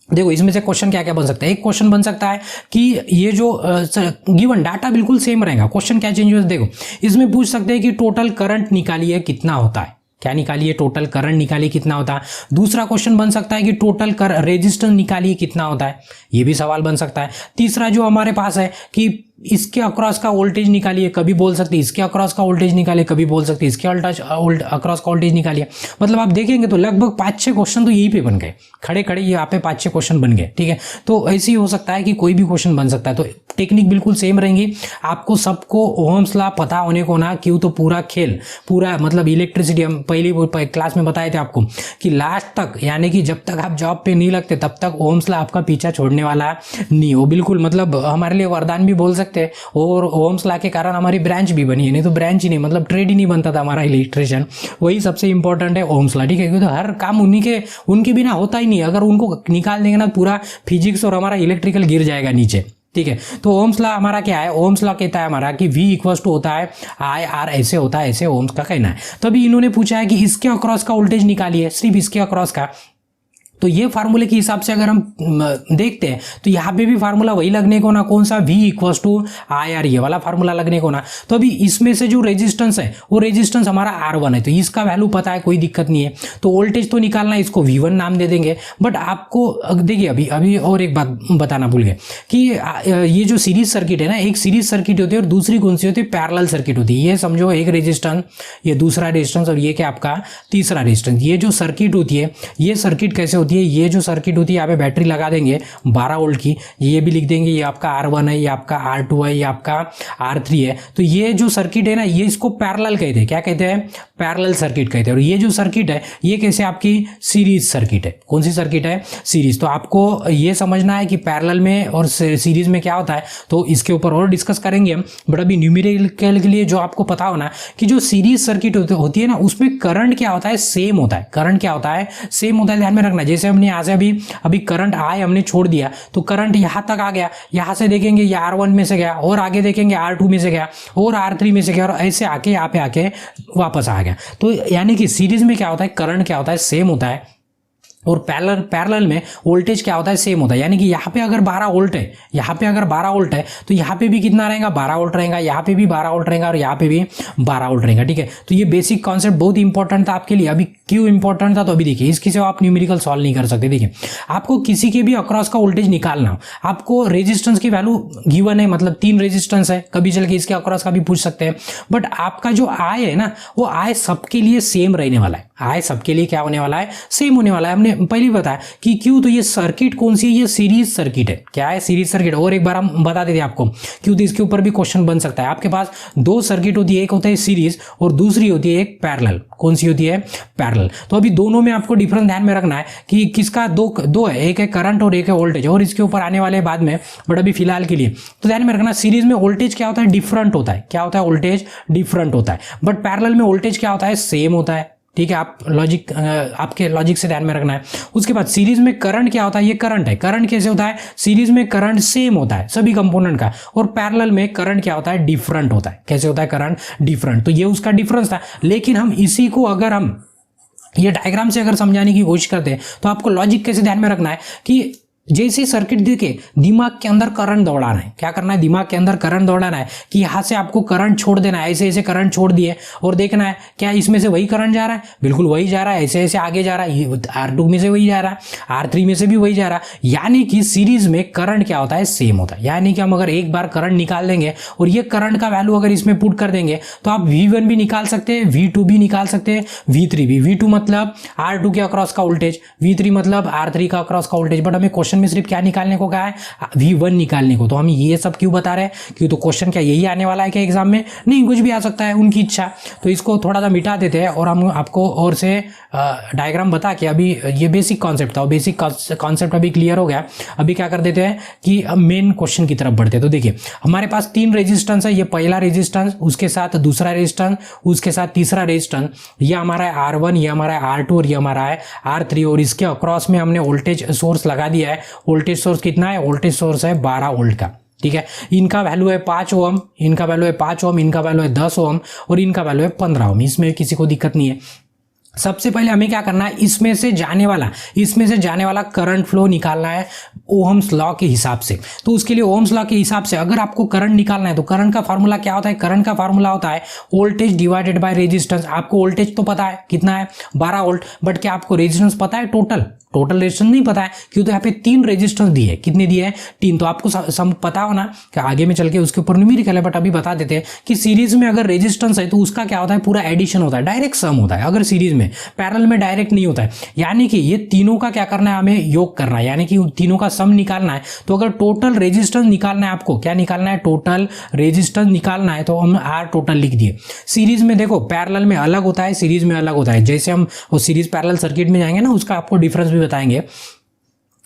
देखो इसमें से क्वेश्चन क्या क्या बन सकता है, एक क्वेश्चन बन सकता है कि ये जो गिवन डाटा बिल्कुल सेम रहेगा, क्वेश्चन क्या चेंज हुआ, देखो इसमें पूछ सकते हैं कि टोटल करंट निकालिए कितना होता है, क्या निकालिए, टोटल करंट निकालिए कितना होता है। दूसरा क्वेश्चन बन सकता है कि टोटल रेजिस्टेंस निकालिए कितना होता है, ये भी सवाल बन सकता है। तीसरा जो हमारे पास है कि इसके अक्रॉस का वोल्टेज निकालिए, कभी बोल सकते हैं इसके अक्रॉस का वोल्टेज निकालिए, कभी बोल सकते हैं इसके अक्रॉस का वोल्टेज निकालिए। मतलब आप देखेंगे तो लगभग 5-6 क्वेश्चन तो यही पे बन गए, खड़े खड़े यहाँ पे 5-6 क्वेश्चन बन गए, ठीक है। तो ऐसे ही हो सकता है कि कोई भी क्वेश्चन बन सकता है, तो टेक्निक बिल्कुल सेम रहेंगी। आपको सबको ओहम्स लॉ पता होने को ना, क्यों तो पूरा खेल, पूरा मतलब इलेक्ट्रिसिटी, हम पहली क्लास में बताए थे आपको कि लास्ट तक, यानी कि जब तक आप जॉब पे नहीं लगते तब तक ओहम्स लॉ आपका पीछा छोड़ने वाला नहीं हो, बिल्कुल मतलब हमारे लिए वरदान भी बोल सकते हैं। और ओहम्स लॉ के कारण हमारी ब्रांच भी बनी है, नहीं तो ब्रांच ही नहीं, मतलब ट्रेड ही नहीं बनता था हमारा इलेक्ट्रिशियन, वही सबसे इंपॉर्टेंट है ओहम्स लॉ, ठीक है। क्योंकि हर काम उनके बिना होता ही नहीं, अगर उनको निकाल देंगे ना पूरा फिजिक्स और हमारा इलेक्ट्रिकल गिर जाएगा नीचे, ठीक है। तो ओहम्स लॉ हमारा क्या है, ओहम्स लॉ कहता है हमारा कि V = होता है IR, ऐसे होता है, ऐसे ओहम्स का कहना है। तभी इन्होंने पूछा है कि इसके अक्रॉस का वोल्टेज निकालिए, सिर्फ इसके अक्रॉस का। तो ये फार्मूले के हिसाब से अगर हम देखते हैं तो यहाँ पे भी फार्मूला वही लगने को ना, कौन सा, V = IR, ये वाला फार्मूला लगने को ना। तो अभी इसमें से जो रेजिस्टेंस है वो रेजिस्टेंस हमारा R1 है, तो इसका वैल्यू पता है, कोई दिक्कत नहीं है। तो वोल्टेज तो निकालना है, इसको V1 नाम दे देंगे। बट आपको देखिए अभी और एक बात बताना भूल गए कि ये जो सीरीज सर्किट है ना, एक सीरीज सर्किट होती है और दूसरी कौन सी होती है, पैरेलल सर्किट होती है। ये समझो एक रेजिस्टेंस, ये दूसरा रेजिस्टेंस, और ये क्या आपका तीसरा रेजिस्टेंस। ये जो सर्किट होती है, ये सर्किट कैसे होती है, ये जो सर्किट होती है यहाँ पे बैटरी लगा देंगे 12 वोल्ट की, ये भी लिख देंगे, ये आपका R1 है, ये आपका R2 है, ये आपका R3 है। तो ये जो सर्किट है ना, ये इसको पैरेलल कहते हैं, क्या कहते हैं, पैरेलल सर्किट कहते हैं। और ये जो सर्किट है ये कैसे आपकी सीरीज सर्किट है। कौन सी सर्किट है, सीरीज। तो आपको ये समझना है कि पैरेलल में और सीरीज में क्या होता है, तो इसके ऊपर और डिस्कस करेंगे हम। बट अभी न्यूमेरिकल के लिए जो आपको पता होना कि जो सीरीज सर्किट होती है ना, उसमें करंट क्या होता है, सेम होता है। करंट क्या होता है, सेम होता है, ध्यान में रखना। जैसे जैसे हमने यहाँ से अभी करंट आए हमने छोड़ दिया तो करंट यहाँ तक आ गया, यहाँ से देखेंगे ये R1 में से गया और आगे देखेंगे R2 में से गया और R3 में से गया और ऐसे आके यहाँ पे आके वापस आ गया। तो यानी कि सीरीज में क्या होता है, करंट क्या होता है, सेम होता है, और पैरेलल में वोल्टेज क्या होता है, सेम होता है। यानी कि यहाँ पे अगर 12 वोल्ट है, यहाँ पे अगर 12 वोल्ट है तो यहाँ पे भी कितना रहेगा, 12 वोल्ट रहेगा, यहाँ पे भी 12 वोल्ट रहेगा और यहाँ पे भी 12 वोल्ट रहेगा। ठीक है, तो ये बेसिक कॉन्सेप्ट बहुत इंपॉर्टेंट था आपके लिए। अभी क्यों इंपॉर्टेंट था तो अभी देखिए, इसकी से आप न्यूमेरिकल सॉल्व नहीं कर सकते। देखिए, आपको किसी के भी अक्रॉस का वोल्टेज निकालना हो, आपको रेजिस्टेंस की वैल्यू गिवन है, मतलब 3 रेजिस्टेंस है, कभी चल के इसके अक्रॉस का भी पूछ सकते हैं, बट आपका जो आय है ना वो आय सबके लिए सेम रहने वाला है। आय सबके लिए क्या होने वाला है, सेम होने वाला है। हमने पहले ही बताया कि क्यों, तो ये सर्किट कौन सी है, ये सीरीज सर्किट है। क्या है, सीरीज सर्किट। और एक बार हम बता देते हैं आपको क्यों, तो इसके ऊपर भी क्वेश्चन बन सकता है। आपके पास 2 सर्किट होती है, एक होता है सीरीज और दूसरी होती है एक पैरेलल। कौन सी होती है, पैरेलल। तो अभी दोनों में आपको डिफरेंस ध्यान में रखना है कि किसका दो है, एक है करंट और एक है वोल्टेज, और इसके ऊपर आने वाले बाद में, बट अभी फिलहाल के लिए तो ध्यान में रखना, सीरीज में वोल्टेज क्या होता है, डिफरेंट होता है। क्या होता है, वोल्टेज डिफरेंट होता है, बट पैरेलल में वोल्टेज क्या होता है, सेम होता है। ठीक है, आप लॉजिक, आपके लॉजिक से ध्यान में रखना है। उसके बाद सीरीज में करंट क्या होता है, ये करंट है। करंट कैसे होता है, सीरीज में करंट सेम होता है सभी कंपोनेंट का, और पैरेलल में करंट क्या होता है, डिफरेंट होता है। कैसे होता है, करंट डिफरेंट। तो ये उसका डिफरेंस था। लेकिन हम इसी को अगर हम ये डायग्राम से अगर समझाने की कोशिश करते हैं तो आपको लॉजिक कैसे ध्यान में रखना है कि जैसे सर्किट देखे, दिमाग के अंदर करंट दौड़ाना है। क्या करना है, दिमाग के अंदर करंट दौड़ाना है कि यहाँ से आपको करंट छोड़ देना है, ऐसे ऐसे करंट छोड़ दिए और देखना है क्या इसमें से वही करंट जा रहा है, बिल्कुल वही जा रहा है, ऐसे ऐसे आगे जा रहा है, R2 में से वही जा रहा है, R3 में से भी वही जा रहा है। यानी कि सीरीज में करंट क्या होता है, सेम होता है। यानी कि हम अगर एक बार करंट निकाल देंगे और ये करंट का वैल्यू अगर इसमें पुट कर देंगे तो आप V1 भी निकाल सकते हैं, V2 भी निकाल सकते हैं, V3 भी। V2 मतलब R2 के अक्रॉस का वोल्टेज, V3 मतलब R3 का अक्रॉस का वोल्टेज। बट हमें क्वेश्चन में सिर्फ क्या निकालने को कहा है, V1 निकालने को। तो हम ये सब क्यों बता रहे हैं, क्यों, तो क्वेश्चन क्या यही आने वाला है क्या एग्जाम में, नहीं, कुछ भी आ सकता है, उनकी इच्छा। तो इसको थोड़ा सा मिटा देते हैं और हम आपको और से डायग्राम बता के, अभी ये बेसिक कॉन्सेप्ट था, बेसिक कॉन्सेप्ट अभी क्लियर हो गया। अभी क्या कर देते हैं कि मेन क्वेश्चन की तरफ बढ़ते हैं। तो देखिए, हमारे पास 3 रेजिस्टेंस है, ये पहला रेजिस्टेंस, उसके साथ दूसरा रेजिस्टेंस, उसके साथ तीसरा रेजिस्टेंस, ये हमारा है R1, ये हमारा है R2 और ये हमारा है R3, और इसके अक्रॉस में हमने वोल्टेज सोर्स लगा दिया है। वोल्टेज सोर्स कितना है, वोल्टेज सोर्स है 12 वोल्ट का। ठीक है, इनका वैल्यू है 5 ओम, इनका वैल्यू है 5 ओम, इनका वैल्यू है 10 ओम और इनका वैल्यू है 15 ओम। इसमें किसी को दिक्कत नहीं है। सबसे पहले हमें क्या करना है, इसमें से जाने वाला करंट फ्लो निकालना है ओहम्स लॉ के हिसाब से। तो उसके लिए ओहम्स लॉ के हिसाब से अगर आपको करंट निकालना है तो करंट का फार्मूला क्या होता है, करंट का फार्मूला होता है वोल्टेज डिवाइडेड बाय रेजिस्टेंस। आपको वोल्टेज तो पता है कितना है, 12 वोल्ट, बट क्या आपको रेजिस्टेंस पता है, टोटल रेजिस्टेंस नहीं पता है, क्यों, तो यहाँ पे 3 रेजिस्टेंस दिए, कितने दिए हैं, 3। तो आपको सम पता हो ना कि आगे में चल के उसके ऊपर न्यूमेरिकल है, बट अभी बता देते हैं कि सीरीज में अगर रेजिस्टेंस है तो उसका क्या होता है, पूरा एडिशन होता है, डायरेक्ट सम होता है। अगर सीरीज में, पैरेलल में डायरेक्ट नहीं होता है। यानी कि ये तीनों का क्या करना है, हमें योग करना है, यानी कि तीनों का सम निकालना है। तो अगर टोटल रेजिस्टेंस निकालना है, आपको क्या निकालना है, टोटल रेजिस्टेंस निकालना है, तो हम R टोटल लिख दिए। सीरीज में देखो, पैरेलल में अलग होता है, सीरीज में अलग होता है। जैसे हम वो सीरीज पैरेलल सर्किट में जाएंगे ना, उसका आपको डिफरेंस भी बताएंगे।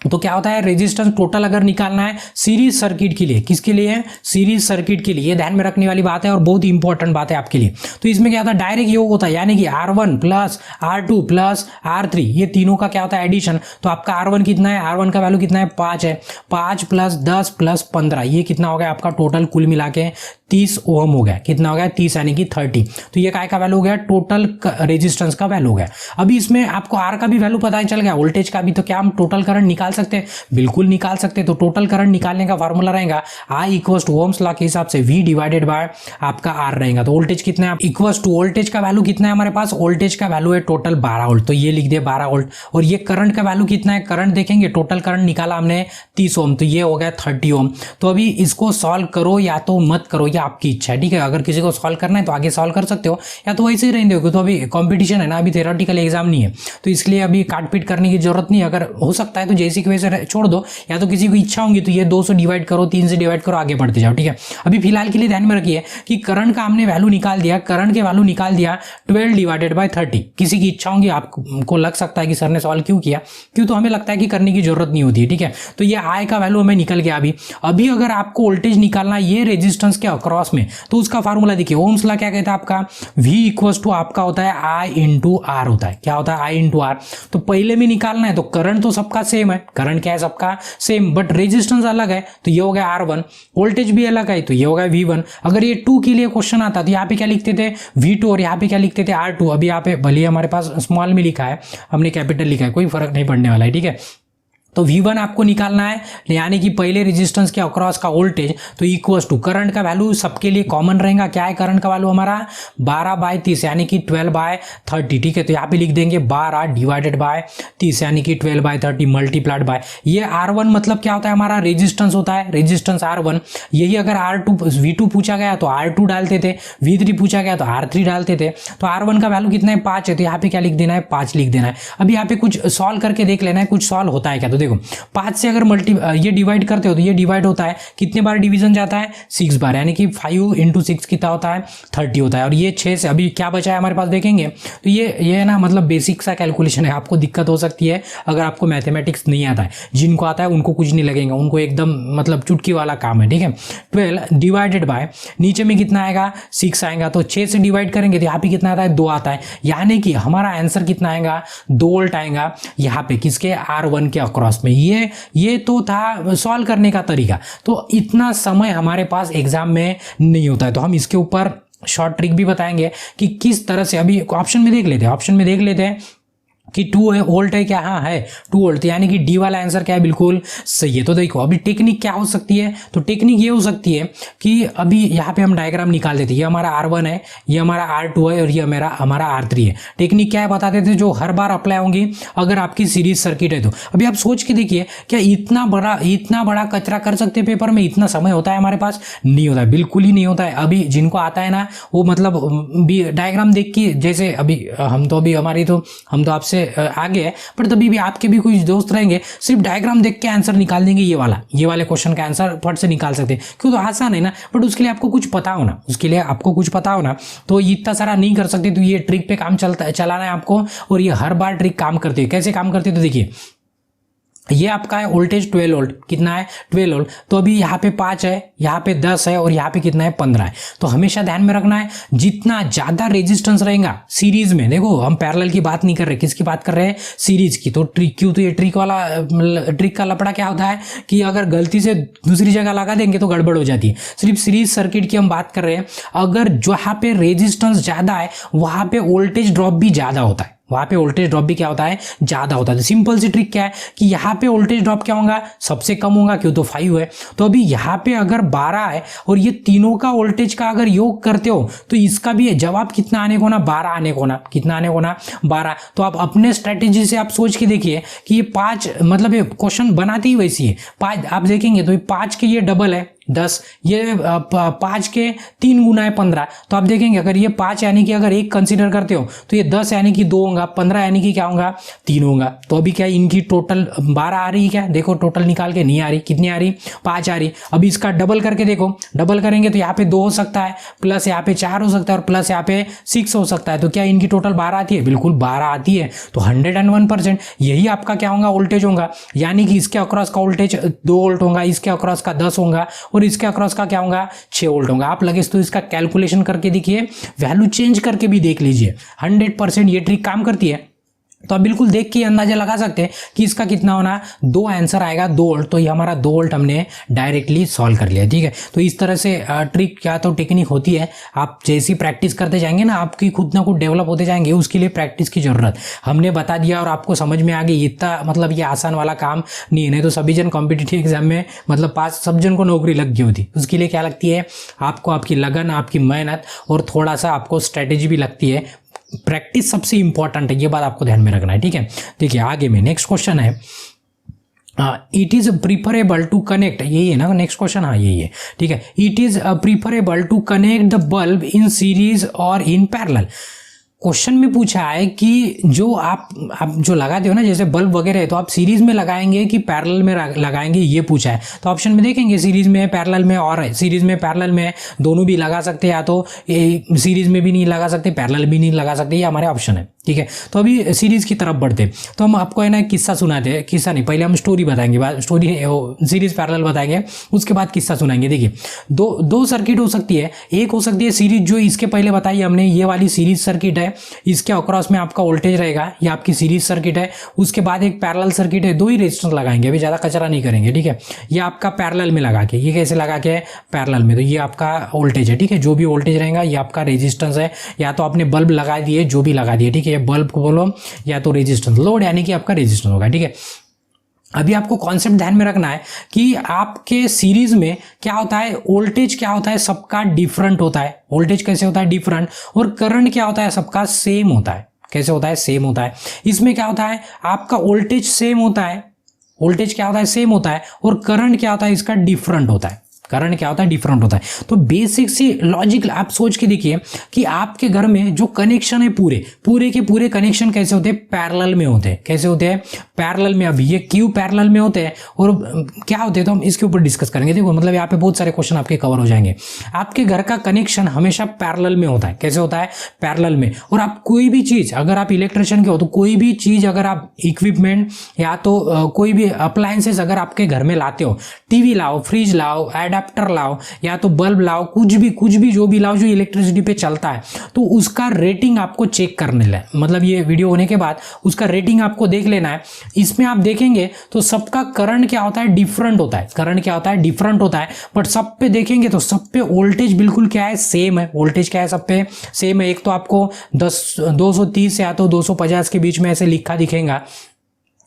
तो क्या होता है, रेजिस्टेंस टोटल अगर निकालना है सीरीज सर्किट के लिए, किसके लिए, सीरीज सर्किट के लिए, ये ध्यान में रखने वाली बात है और बहुत इंपॉर्टेंट बात है आपके लिए। तो इसमें क्या होता है, डायरेक्ट योग होता है, यानी कि R1 plus R2 plus R3, ये तीनों का क्या होता है, एडिशन। तो आपका R1 कितना है, R1 का वैल्यू कितना है, 5 है, 5 प्लस 10 प्लस 15, ये कितना हो गया आपका, टोटल कुल मिला के 30 ओम हो गया। कितना हो गया, 30 यानी कि 30। तो ये काय का वैल्यू हो गया, टोटल रेजिस्टेंस का वैल्यू हो गया। अभी इसमें आपको R का भी वैल्यू पता चल गया, वोल्टेज का भी। तो क्या हम टोटल करंट निकाल सकते हैं, बिल्कुल निकाल सकते हैं। तो टोटल करंट निकालने का फॉर्मूला रहेगा I equals to Ohm's law के हिसाब से V डिवाइडेड बाय आपका R रहेगा। तो वोल्टेज कितना है, इक्वल्स टू वोल्टेज का वैल्यू कितना है हमारे पास, वोल्टेज का वैल्यू है टोटल 12 वोल्ट, तो ये लिख दे 12 वोल्ट। और ये करंट का वैल्यू कितना है, करंट देखेंगे, टोटल करंट निकाला हमने 30 ओम, तो ये हो गया 30 ओम। तो अभी इसको सॉल्व करो या तो मत करो, ये आपकी इच्छा है। ठीक है, अगर किसी को सॉल्व करना है तो आगे सॉल्व कर सकते हो, या तो वैसे ही रहने दो। तो अभी कॉम्पिटिशन है ना, अभी थेरोटिकल एग्जाम नहीं है, तो इसलिए अभी काट पीट करने की जरूरत नहीं है। अगर हो सकता है तो जैसी की वजह से छोड़ दो, या तो किसी को इच्छा होंगी तो ये 2 से डिवाइड करो, 3 से डिवाइड करो, आगे बढ़ते जाओ, ठीक है। अभी फिलहाल के लिए ध्यान में रखिए कि करंट का हमने वैल्यू निकाल दिया, करंट के वैल्यू निकाल दिया 12 डिवाइडेड बाय 30। किसी की इच्छा होंगी, आपको लग सकता है कि सर ने सवाल क्यों किया, क्यों, तो हमें लगता है कि करने की जरूरत नहीं होती है, ठीक है। तो ये आई का वैल्यू हमें निकल गया। अभी अगर आपको वोल्टेज निकालना ये रेजिस्टेंस के अक्रॉस में, तो उसका फार्मूला देखिए, ओम्स लॉ क्या कहता है आपका, V इक्वल्स टू आपका होता है I इंटू आर होता है। क्या होता है? I into R. तो पहले में निकालना है तो करंट तो सबका सेम है, करंट क्या है सबका सेम, बट रेजिस्टेंस अलग है, तो ये हो गया R1, वोल्टेज भी अलग है तो ये हो गया V1। अगर ये 2 के लिए क्वेश्चन आता तो यहाँ पे क्या लिखते थे V2 और यहाँ पे क्या लिखते थे R2। अभी यहाँ पे भले हमारे पास स्मॉल में लिखा है, हमने कैपिटल लिखा है, कोई फर्क नहीं पड़ने वाला है, ठीक है। तो V1 आपको निकालना है, यानी कि पहले रेजिस्टेंस के अक्रॉस का वोल्टेज, तो इक्वल्स टू करंट का वैल्यू सबके लिए कॉमन रहेगा। क्या है करंट का वैल्यू हमारा 12/30 यानी कि 12/30, ठीक है। तो यहाँ पे लिख देंगे 12 डिवाइडेड बाय 30 यानी कि 12/30 मल्टीप्लाइड बाय ये R1 मतलब क्या होता है हमारा रेजिस्टेंस होता है, रेजिस्टेंस R1। यही अगर V2 पूछा गया तो R2 डालते थे, V3 पूछा गया तो R3 डालते थे। तो R1 का वैल्यू कितना है 5 है, तो यहाँ पे क्या लिख देना है 5 लिख देना है। अभी यहाँ पे कुछ सॉल्व करके देख लेना है, कुछ सॉल्व होता है क्या। तो देखो 5 से अगर ये डिवाइड करते हो तो ये डिवाइड होता है, कितने बार डिवीजन जाता है 6 बार, यानी कि 5 इंटू 6 कितना होता है 30 होता है। और ये 6 से अभी क्या बचा है हमारे पास देखेंगे, तो ये ना मतलब बेसिक सा कैलकुलेशन है, आपको दिक्कत हो सकती है अगर आपको मैथमेटिक्स नहीं आता है। जिनको आता है उनको कुछ नहीं लगेगा, उनको एकदम मतलब चुटकी वाला काम है, ठीक है। 12 डिवाइडेड बाय नीचे में कितना आएगा 6 आएगा, तो 6 से डिवाइड करेंगे तो यहाँ पे कितना आता है 2 आता है, यानी कि हमारा आंसर कितना आएगा 2 वोल्ट आएगा यहाँ पे किसके R1 के अक्रॉस में। ये तो था सॉल्व करने का तरीका। तो इतना समय हमारे पास एग्जाम में नहीं होता है, तो हम इसके ऊपर शॉर्ट ट्रिक भी बताएंगे कि किस तरह से। अभी ऑप्शन में देख लेते हैं कि 2 वोल्ट है क्या, हाँ है 2 वोल्ट, यानी कि डी वाला आंसर क्या है बिल्कुल सही है। तो देखो अभी टेक्निक क्या हो सकती है, तो टेक्निक ये हो सकती है कि अभी यहाँ पे हम डायग्राम निकाल देते हैं, ये हमारा R1 है, ये हमारा R2 है और ये हमारा R3 है। टेक्निक क्या है बताते थे जो हर बार अप्लाई होंगी अगर आपकी सीरीज सर्किट है तो। अभी आप सोच के देखिए क्या इतना बड़ा कचरा कर सकते हैं पेपर में, इतना समय होता है हमारे पास, नहीं होता है, बिल्कुल ही नहीं होता है। अभी जिनको आता है ना वो मतलब डायग्राम देख के, जैसे अभी हम तो आपसे आगे है, पर तभी भी आपके भी कुछ दोस्त रहेंगे सिर्फ डायग्राम देख के आंसर निकाल देंगे, ये वाले क्वेश्चन का आंसर फट से निकाल सकते हैं, क्यों तो आसान है ना, बट उसके लिए आपको कुछ पता होना, तो इतना सारा नहीं कर सकते। तो ये ट्रिक पे काम चलाना है आपको, और ये हर बार ट्रिक काम करती है। कैसे काम करती है तो देखिए, ये आपका है वोल्टेज 12 वोल्ट, कितना है 12 वोल्ट, तो अभी यहाँ पे 5 है, यहाँ पे 10 है और यहाँ पे कितना है 15 है। तो हमेशा ध्यान में रखना है जितना ज्यादा रेजिस्टेंस रहेगा सीरीज में, देखो हम पैरेलल की बात नहीं कर रहे, किसकी बात कर रहे हैं सीरीज की। तो ये ट्रिक का लपड़ा क्या होता है कि अगर गलती से दूसरी जगह लगा देंगे तो गड़बड़ हो जाती है। सिर्फ सीरीज सर्किट की हम बात कर रहे हैं, अगर जहाँ पे रेजिस्टेंस ज्यादा है वहां पे वोल्टेज ड्रॉप भी ज्यादा होता है, ज्यादा होता है। तो सिंपल सी ट्रिक क्या है कि यहाँ पे वोल्टेज ड्रॉप क्या होगा, सबसे कम होगा, क्यों तो 5 है। तो अभी यहाँ पे अगर 12 है और ये तीनों का वोल्टेज का अगर योग करते हो तो इसका भी जवाब कितना आने को ना 12 आने को ना, कितना आने को ना 12। तो आप अपने स्ट्रेटेजी से आप सोच के देखिए कि ये 5 मतलब ये क्वेश्चन बनाती ही वैसी है। 5 आप देखेंगे तो 5 के ये डबल है 10, ये 5 के 3 गुना है 15। तो आप देखेंगे अगर ये 5 यानी कि अगर 1 कंसीडर करते हो तो ये 10 यानी कि 2 होगा, 15 यानी कि क्या होगा 3 होगा। तो अभी क्या इनकी टोटल 12 आ रही है क्या, देखो टोटल निकाल के नहीं आ रही, कितनी आ रही 5 आ रही। अभी इसका डबल करके देखो, डबल करेंगे तो यहाँ पे 2 हो सकता है, प्लस यहाँ पे 4 हो सकता है और प्लस यहाँ पे 6 हो सकता है। तो क्या इनकी टोटल 12 आती है, बिल्कुल 12 आती है। तो 101% यही आपका क्या होगा वोल्टेज होगा, यानी कि इसके अक्रॉस का वोल्टेज 2 वोल्ट होगा, इसके अक्रॉस का 10 होगा और इसके अक्रॉस का क्या होगा 6 वोल्ट होगा। आप लगे तो इसका कैलकुलेशन करके देखिए, वैल्यू चेंज करके भी देख लीजिए, 100% ये ट्रिक काम करती है। तो आप बिल्कुल देख के अंदाजा लगा सकते हैं कि इसका कितना होना, 2 आंसर आएगा 2 वोल्ट। तो ये हमारा 2 वोल्ट हमने डायरेक्टली सॉल्व कर लिया, ठीक है। तो इस तरह से ट्रिक क्या तो टेक्निक होती है, आप जैसी प्रैक्टिस करते जाएंगे ना आपकी खुद ना खुद डेवलप होते जाएंगे, उसके लिए प्रैक्टिस की जरूरत हमने बता दिया और आपको समझ में आ गई। इतना मतलब ये आसान वाला काम नहीं है, नहीं तो सभी जन कॉम्पिटिटिव एग्जाम में मतलब 5 सब जन को नौकरी लग गई होती। उसके लिए क्या लगती है आपको, आपकी लगन, आपकी मेहनत और थोड़ा सा आपको स्ट्रेटेजी भी लगती है। प्रैक्टिस सबसे इंपॉर्टेंट है, ये बात आपको ध्यान में रखना है, ठीक है। देखिए आगे में नेक्स्ट क्वेश्चन है, it is preferable to connect, यही है ना नेक्स्ट क्वेश्चन, हाँ यही है, ठीक है। It is preferable to connect the bulb in series और इन पैरेलल। क्वेश्चन में पूछा है कि जो आप जो लगाते हो ना, जैसे बल्ब वगैरह है, तो आप सीरीज में लगाएंगे कि पैरेलल में लगाएंगे, ये पूछा है। तो ऑप्शन में देखेंगे सीरीज में है, पैरेलल में, और सीरीज में पैरेलल में है, दोनों भी लगा सकते हैं, या तो सीरीज में भी नहीं लगा सकते, पैरेलल भी नहीं लगा सकते, ये हमारे ऑप्शन है। ठीक है, तो अभी सीरीज की तरफ बढ़ते, तो हम आपको है ना किस्सा सुनाते हैं। किस्सा नहीं, पहले हम स्टोरी बताएंगे, स्टोरी सीरीज पैरेलल बताएंगे, उसके बाद किस्सा सुनाएंगे। देखिए, दो सर्किट हो सकती है। एक हो सकती है सीरीज जो इसके पहले बताई हमने, ये वाली सीरीज सर्किट है, इसके अक्रॉस में आपका वोल्टेज रहेगा, ये आपकी सीरीज सर्किट है। उसके बाद एक पैरेलल सर्किट है, दो ही रेजिस्टेंस लगाएंगे, अभी ज़्यादा कचरा नहीं करेंगे। ठीक है, ये आपका पैरेलल में लगा के, ये कैसे लगा के पैरेलल में, तो ये आपका वोल्टेज है। ठीक है, जो भी वोल्टेज रहेगा ये आपका रेजिस्टेंस है, या तो आपने बल्ब लगा दिए, जो भी लगा दिए। ठीक है, बल्ब को बोलो या तो रेजिस्टेंस, लोड यानी कि आपका रेजिस्टेंस होगा। ठीक है, अभी आपको कॉन्सेप्ट ध्यान में रखना है कि आपके सीरीज में क्या होता है, वोल्टेज क्या होता है, सबका डिफरेंट होता है। वोल्टेज कैसे होता है, डिफरेंट, और करंट क्या होता है, सबका सेम होता है। कैसे होता है, सेम होता है। इसमें क्या होता है, आपका वोल्टेज सेम होता है, वोल्टेज क्या होता है, सेम होता है, और करंट क्या होता है, इसका डिफरेंट होता है। करंट क्या होता है, डिफरेंट होता है। तो बेसिक सी लॉजिक आप सोच के देखिए कि आपके घर में जो कनेक्शन है, पूरे के पूरे कनेक्शन कैसे होते हैं, पैरेलल में होते हैं। कैसे होते हैं, पैरेलल में। अभी ये क्यों पैरेलल में होते हैं और क्या होते हैं, तो हम इसके ऊपर डिस्कस करेंगे। देखो, मतलब यहाँ पे बहुत सारे क्वेश्चन आपके कवर हो जाएंगे। आपके घर का कनेक्शन हमेशा पैरेलल में होता है। कैसे होता है, पैरेलल में। और आप कोई भी चीज, अगर आप इलेक्ट्रिशियन के हो, तो कोई भी चीज अगर आप इक्विपमेंट या तो कोई भी अप्लायंसेस अगर आपके घर में लाते हो, टीवी लाओ, फ्रिज लाओ, एडाप्टर लाओ, या तो बल्ब लाओ, कुछ भी जो भी लाओ जो इलेक्ट्रिसिटी पे चलता है, तो उसका रेटिंग आपको चेक करने ले, मतलब ये वीडियो होने के बाद उसका रेटिंग आपको देख लेना है। इसमें आप देखेंगे तो सबका करंट क्या होता है, डिफरेंट होता है। करंट क्या होता है, डिफरेंट होता है। बट सब पे देखेंगे तो सब पे वोल्टेज बिल्कुल क्या है, सेम है। वोल्टेज क्या है, सब पे सेम है। एक तो आपको 230 या तो 250 के बीच में ऐसे लिखा दिखेगा,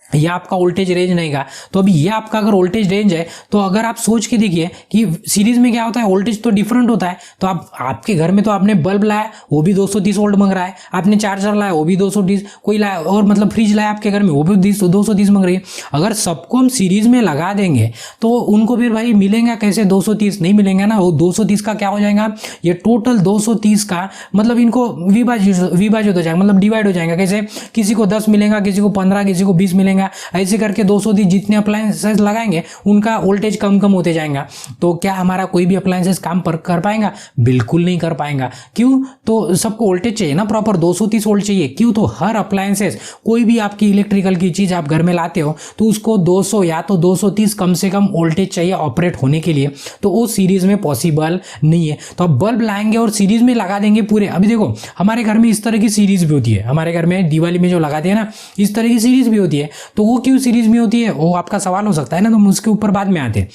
यह आपका वोल्टेज रेंज रहेगा। तो अभी ये आपका अगर वोल्टेज रेंज है, तो अगर आप सोच के देखिए कि सीरीज में क्या होता है, वोल्टेज तो डिफरेंट होता है। तो आपके घर में तो आपने बल्ब लाया, वो भी 230 वोल्ट मांग रहा है, आपने चार्जर लाया, वो भी 230, कोई लाया और मतलब फ्रिज लाया आपके घर में, वो भी 230 मांग रही है। अगर सबको हम सीरीज में लगा देंगे तो उनको फिर भाई मिलेगा कैसे, 230 नहीं मिलेंगे ना। वो 230 का क्या हो जाएगा, ये टोटल 230 का मतलब इनको विभाजित हो जाएगा, मतलब डिवाइड हो जाएगा। कैसे, किसी को 10 मिलेगा, किसी को 15, किसी को 20 मिलेगा। ऐसे करके 230 जितने अप्लायंसेस लगाएंगे उनका वोल्टेज कम होते जाएगा। तो क्या हमारा कोई भी अप्लायंसेस काम कर पाएगा, बिल्कुल नहीं कर पाएगा। क्यों, तो सबको वोल्टेज चाहिए ना, प्रॉपर 230 वोल्ट चाहिए। क्यों, तो हर अप्लायंसेस, कोई भी आपकी इलेक्ट्रिकल की चीज आप घर में लाते हो तो उसको 200 या तो 230 कम से कम वोल्टेज चाहिए ऑपरेट होने के लिए। तो वो सीरीज में पॉसिबल नहीं है। तो अब बल्ब लाएंगे और सीरीज में लगा देंगे पूरे। अभी देखो, हमारे घर में इस तरह की सीरीज भी होती है, हमारे घर में दिवाली में जो लगाते हैं ना, इस तरह की सीरीज भी होती है। तो वो क्यों सीरीज में होती है, वो आपका सवाल हो सकता है ना, तो हम उसके ऊपर बाद में आते हैं।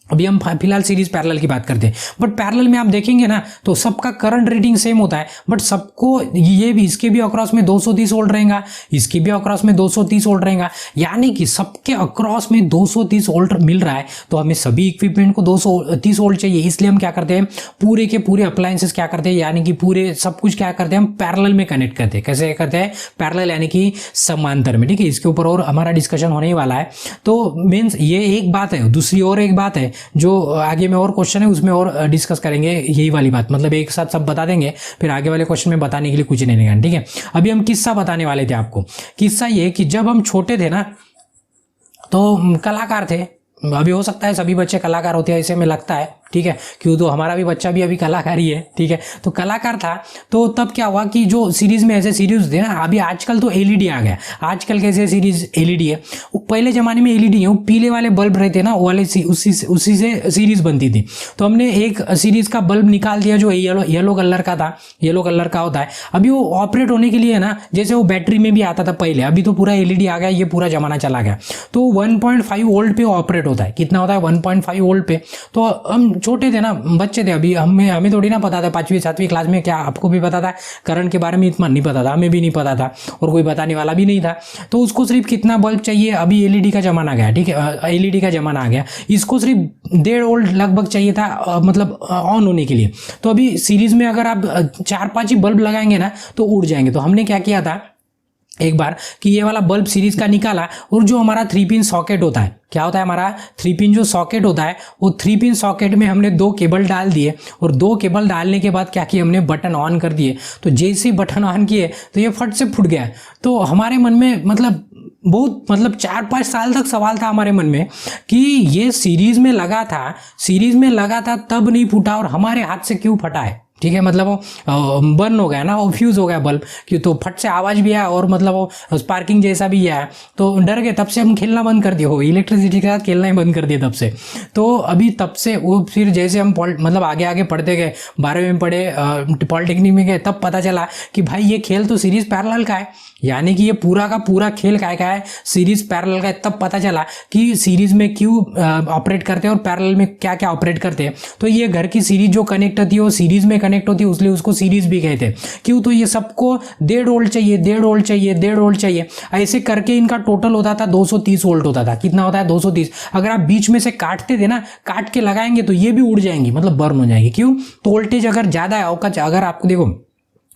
अभी हम फिलहाल सीरीज पैरेलल की बात करते हैं। बट पैरेलल में आप देखेंगे ना तो सबका करंट रेटिंग सेम होता है, बट सबको ये भी, इसके भी अक्रॉस में 230 वोल्ट रहेगा, इसके भी अक्रॉस में 230 वोल्ट रहेगा, यानी कि सबके अक्रॉस में 230 वोल्ट मिल रहा है। तो हमें सभी इक्विपमेंट को 230 वोल्ट चाहिए, इसलिए हम क्या करते हैं, पूरे के पूरे अप्लायंसेस क्या करते हैं, यानी कि पूरे सब कुछ क्या करते हैं, हम पैरेलल में कनेक्ट करते हैं। कैसे करते हैं, पैरेलल यानी कि समांतर में। ठीक है, इसके ऊपर और हमारा डिस्कशन होने वाला है। तो मीन्स ये एक बात है। दूसरी और एक बात है जो आगे में और क्वेश्चन है उसमें और डिस्कस करेंगे, यही वाली बात, मतलब एक साथ सब बता देंगे, फिर आगे वाले क्वेश्चन में बताने के लिए कुछ नहीं रहेगा। ठीक है, अभी हम किस्सा बताने वाले थे आपको। किस्सा ये कि जब हम छोटे थे ना तो कलाकार थे। अभी हो सकता है सभी बच्चे कलाकार होते हैं, ऐसे में लगता है। ठीक है, क्यों, तो हमारा भी बच्चा भी अभी कलाकार ही है। ठीक है, तो कलाकार था। तो तब क्या हुआ कि जो सीरीज में ऐसे सीरीज थे ना, अभी आजकल तो एलईडी आ गया। आजकल कैसे सीरीज एलईडी है, वो पहले जमाने में एलईडी है, वो पीले वाले बल्ब रहते ना, वो वाले उसी से सीरीज बनती थी। तो हमने एक सीरीज का बल्ब निकाल दिया जो येलो कलर का था, येलो कलर का होता है। अभी वो ऑपरेट होने के लिए ना, जैसे वो बैटरी में भी आता था पहले, अभी तो पूरा एलईडी आ गया, ये पूरा जमाना चला गया। तो 1.5 वोल्ट पे ऑपरेट होता है। कितना होता है, 1.5 वोल्ट पे। तो हम छोटे थे ना, बच्चे थे, अभी हमें थोड़ी ना पता था, 5वीं 7वीं क्लास में, क्या आपको भी पता था, करंट के बारे में इतना नहीं पता था, हमें भी नहीं पता था और कोई बताने वाला भी नहीं था। तो उसको सिर्फ कितना बल्ब चाहिए, अभी एलईडी का जमाना आ गया। ठीक है, एलईडी का जमाना आ गया, इसको सिर्फ 1.5 वोल्ट लगभग चाहिए था, मतलब ऑन होने के लिए। तो अभी सीरीज में अगर आप 4-5 ही बल्ब लगाएंगे ना तो उड़ जाएंगे। तो हमने क्या किया था, एक बार कि ये वाला बल्ब सीरीज का निकाला और जो हमारा 3 पिन सॉकेट होता है, क्या होता है हमारा 3 पिन जो सॉकेट होता है, वो 3 पिन सॉकेट में हमने 2 केबल डाल दिए और 2 केबल डालने के बाद क्या किया हमने, बटन ऑन कर दिए। तो जैसे ही बटन ऑन किए तो ये फट से फूट गया। तो हमारे मन में मतलब बहुत 4-5 साल तक सवाल था हमारे मन में कि ये सीरीज में लगा था तब नहीं फूटा और हमारे हाथ से क्यों फटा है। ठीक है, मतलब वो बर्न हो गया ना, वो फ्यूज हो गया बल्ब कि तो फट से आवाज भी आया और मतलब वो स्पार्किंग जैसा भी आया। तो डर गए, तब से हम खेलना बंद कर दिए, हो इलेक्ट्रिसिटी के साथ खेलना ही बंद कर दिया तब से। तो अभी तब से वो फिर जैसे हम मतलब आगे पढ़ते गए, 12वीं में पढ़े, पॉलिटेक्निक में गए, तब पता चला कि भाई ये खेल तो सीरीज पैरेलल का है, यानी कि ये पूरा का पूरा खेल का है, सीरीज पैरेलल का है। तब पता चला कि सीरीज में क्यों ऑपरेट करते हैं और पैरेलल में क्या क्या ऑपरेट करते हैं। तो ये घर की सीरीज जो कनेक्ट होती है वो सीरीज में कनेक्ट होती है, इसलिए उसको सीरीज भी कहते हैं। क्यों, तो ये सबको 1.5 वोल्ट चाहिए, 1.5 वोल्ट चाहिए, 1.5 वोल्ट चाहिए, ऐसे करके इनका टोटल होता था 230 वोल्ट होता था। कितना होता है, 230। अगर आप बीच में से काटते थे ना, काट के लगाएंगे तो ये भी उड़ जाएंगी, मतलब बर्न हो जाएंगी। क्यों, तो वोल्टेज अगर ज्यादा है, औकात अगर आपको देखो,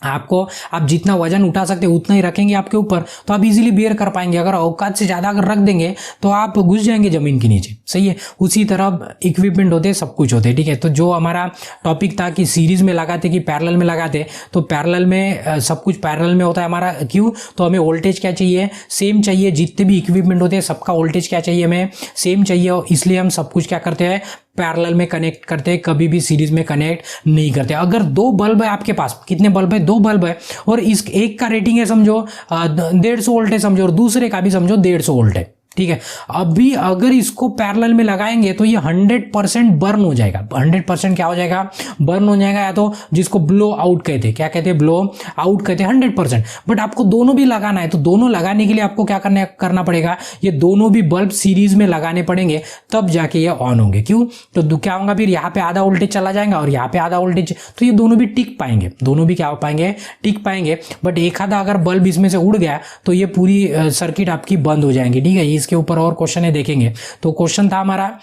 आप जितना वजन उठा सकते हैं उतना ही रखेंगे आपके ऊपर, तो आप इजीली बेयर कर पाएंगे। अगर औकात से ज्यादा अगर रख देंगे तो आप घुस जाएंगे जमीन के नीचे। सही है, उसी तरह इक्विपमेंट होते हैं, सब कुछ होते हैं। ठीक है, तो जो हमारा टॉपिक था कि सीरीज में लगाते कि पैरेलल में लगाते, तो पैरेलल में सब कुछ पैरेलल में होता है हमारा। क्यों, तो हमें वोल्टेज क्या चाहिए, सेम चाहिए। जितने भी इक्विपमेंट होते हैं सबका वोल्टेज क्या चाहिए, हमें सेम चाहिए, इसलिए हम सब कुछ क्या करते हैं, पैरेलल में कनेक्ट करते हैं, कभी भी सीरीज में कनेक्ट नहीं करते। अगर 2 बल्ब है आपके पास, कितने बल्ब है, 2 बल्ब है, और इस एक का रेटिंग है समझो 150 वोल्ट है समझो, और दूसरे का भी समझो 150 वोल्ट है। ठीक है, अभी अगर इसको पैरेलल में लगाएंगे तो ये 100% बर्न हो जाएगा। 100% क्या हो जाएगा, बर्न हो जाएगा, या तो जिसको ब्लो आउट कहते हैं। क्या कहते हैं, ब्लो आउट कहते हैं 100%। बट आपको दोनों भी लगाना है, तो दोनों लगाने के लिए आपको क्या करना पड़ेगा, ये दोनों भी बल्ब सीरीज में लगाने पड़ेंगे, तब जाके ये ऑन होंगे। क्यों, तो क्या होगा, फिर यहाँ पे आधा वोल्टेज चला जाएगा और यहाँ पे आधा वोल्टेज, तो ये दोनों भी टिक पाएंगे, दोनों भी क्या हो पाएंगे, टिक पाएंगे। बट एक आधा अगर बल्ब इसमें से उड़ गया तो ये पूरी सर्किट आपकी बंद हो जाएंगी। ठीक है, इसके ऊपर और क्वेश्चन है, देखेंगे। तो क्वेश्चन था हमारा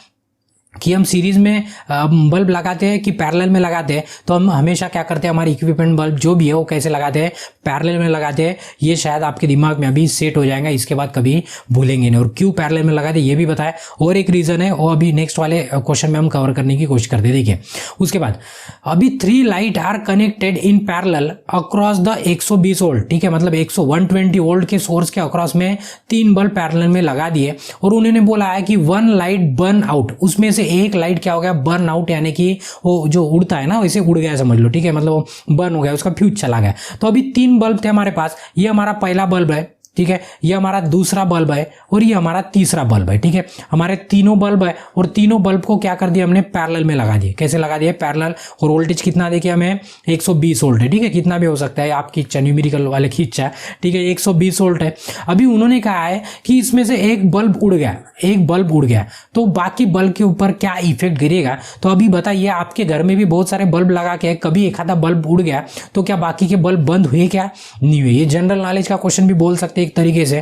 कि हम सीरीज में बल्ब लगाते हैं कि पैरेलल में लगाते हैं, तो हम हमेशा क्या करते हैं, हमारे इक्विपमेंट बल्ब जो भी है वो कैसे लगाते हैं, पैरेलल में लगाते हैं। ये शायद आपके दिमाग में अभी सेट हो जाएगा, इसके बाद कभी भूलेंगे नहीं। और क्यों पैरेलल में लगाते हैं ये भी बताया, और एक रीजन है वो अभी नेक्स्ट वाले क्वेश्चन में हम कवर करने की कोशिश करते हैं। देखिए, उसके बाद अभी 3 light are connected in parallel across the 120 volt. ठीक है, मतलब 120 वोल्ट के सोर्स के अक्रॉस में 3 बल्ब पैरेलल में लगा दिए, और उन्होंने बोला है कि 1 लाइट बर्न आउट, उसमें से एक लाइट क्या हो गया, बर्न आउट, यानी कि वो जो उड़ता है ना वैसे उड़ गया समझ लो। ठीक है, मतलब वो बर्न हो गया, उसका फ्यूज चला गया। तो अभी 3 बल्ब थे हमारे पास, ये हमारा पहला बल्ब है, ठीक है, ये हमारा दूसरा बल्ब है और ये हमारा तीसरा बल्ब है। ठीक है, हमारे तीनों बल्ब है और तीनों बल्ब को क्या कर दिया हमने, पैरेलल में लगा दिए। कैसे लगा दिए, पैरेलल। और वोल्टेज कितना देखिए हमें, 120 वोल्ट है। ठीक है, कितना भी हो सकता है, आपकी इच्छा, न्यूमेरिकल वाले की इच्छा। ठीक है, 120 वोल्ट है। अभी उन्होंने कहा है कि इसमें से एक बल्ब उड़ गया, एक बल्ब उड़ गया, तो बाकी बल्ब के ऊपर क्या इफेक्ट गिरेगा। तो अभी बताइए, आपके घर में भी बहुत सारे बल्ब लगा के कभी एक आधा बल्ब उड़ गया तो क्या बाकी के बल्ब बंद हुए, क्या नहीं हुए। ये जनरल नॉलेज का क्वेश्चन भी बोल सकते एक तरीके से,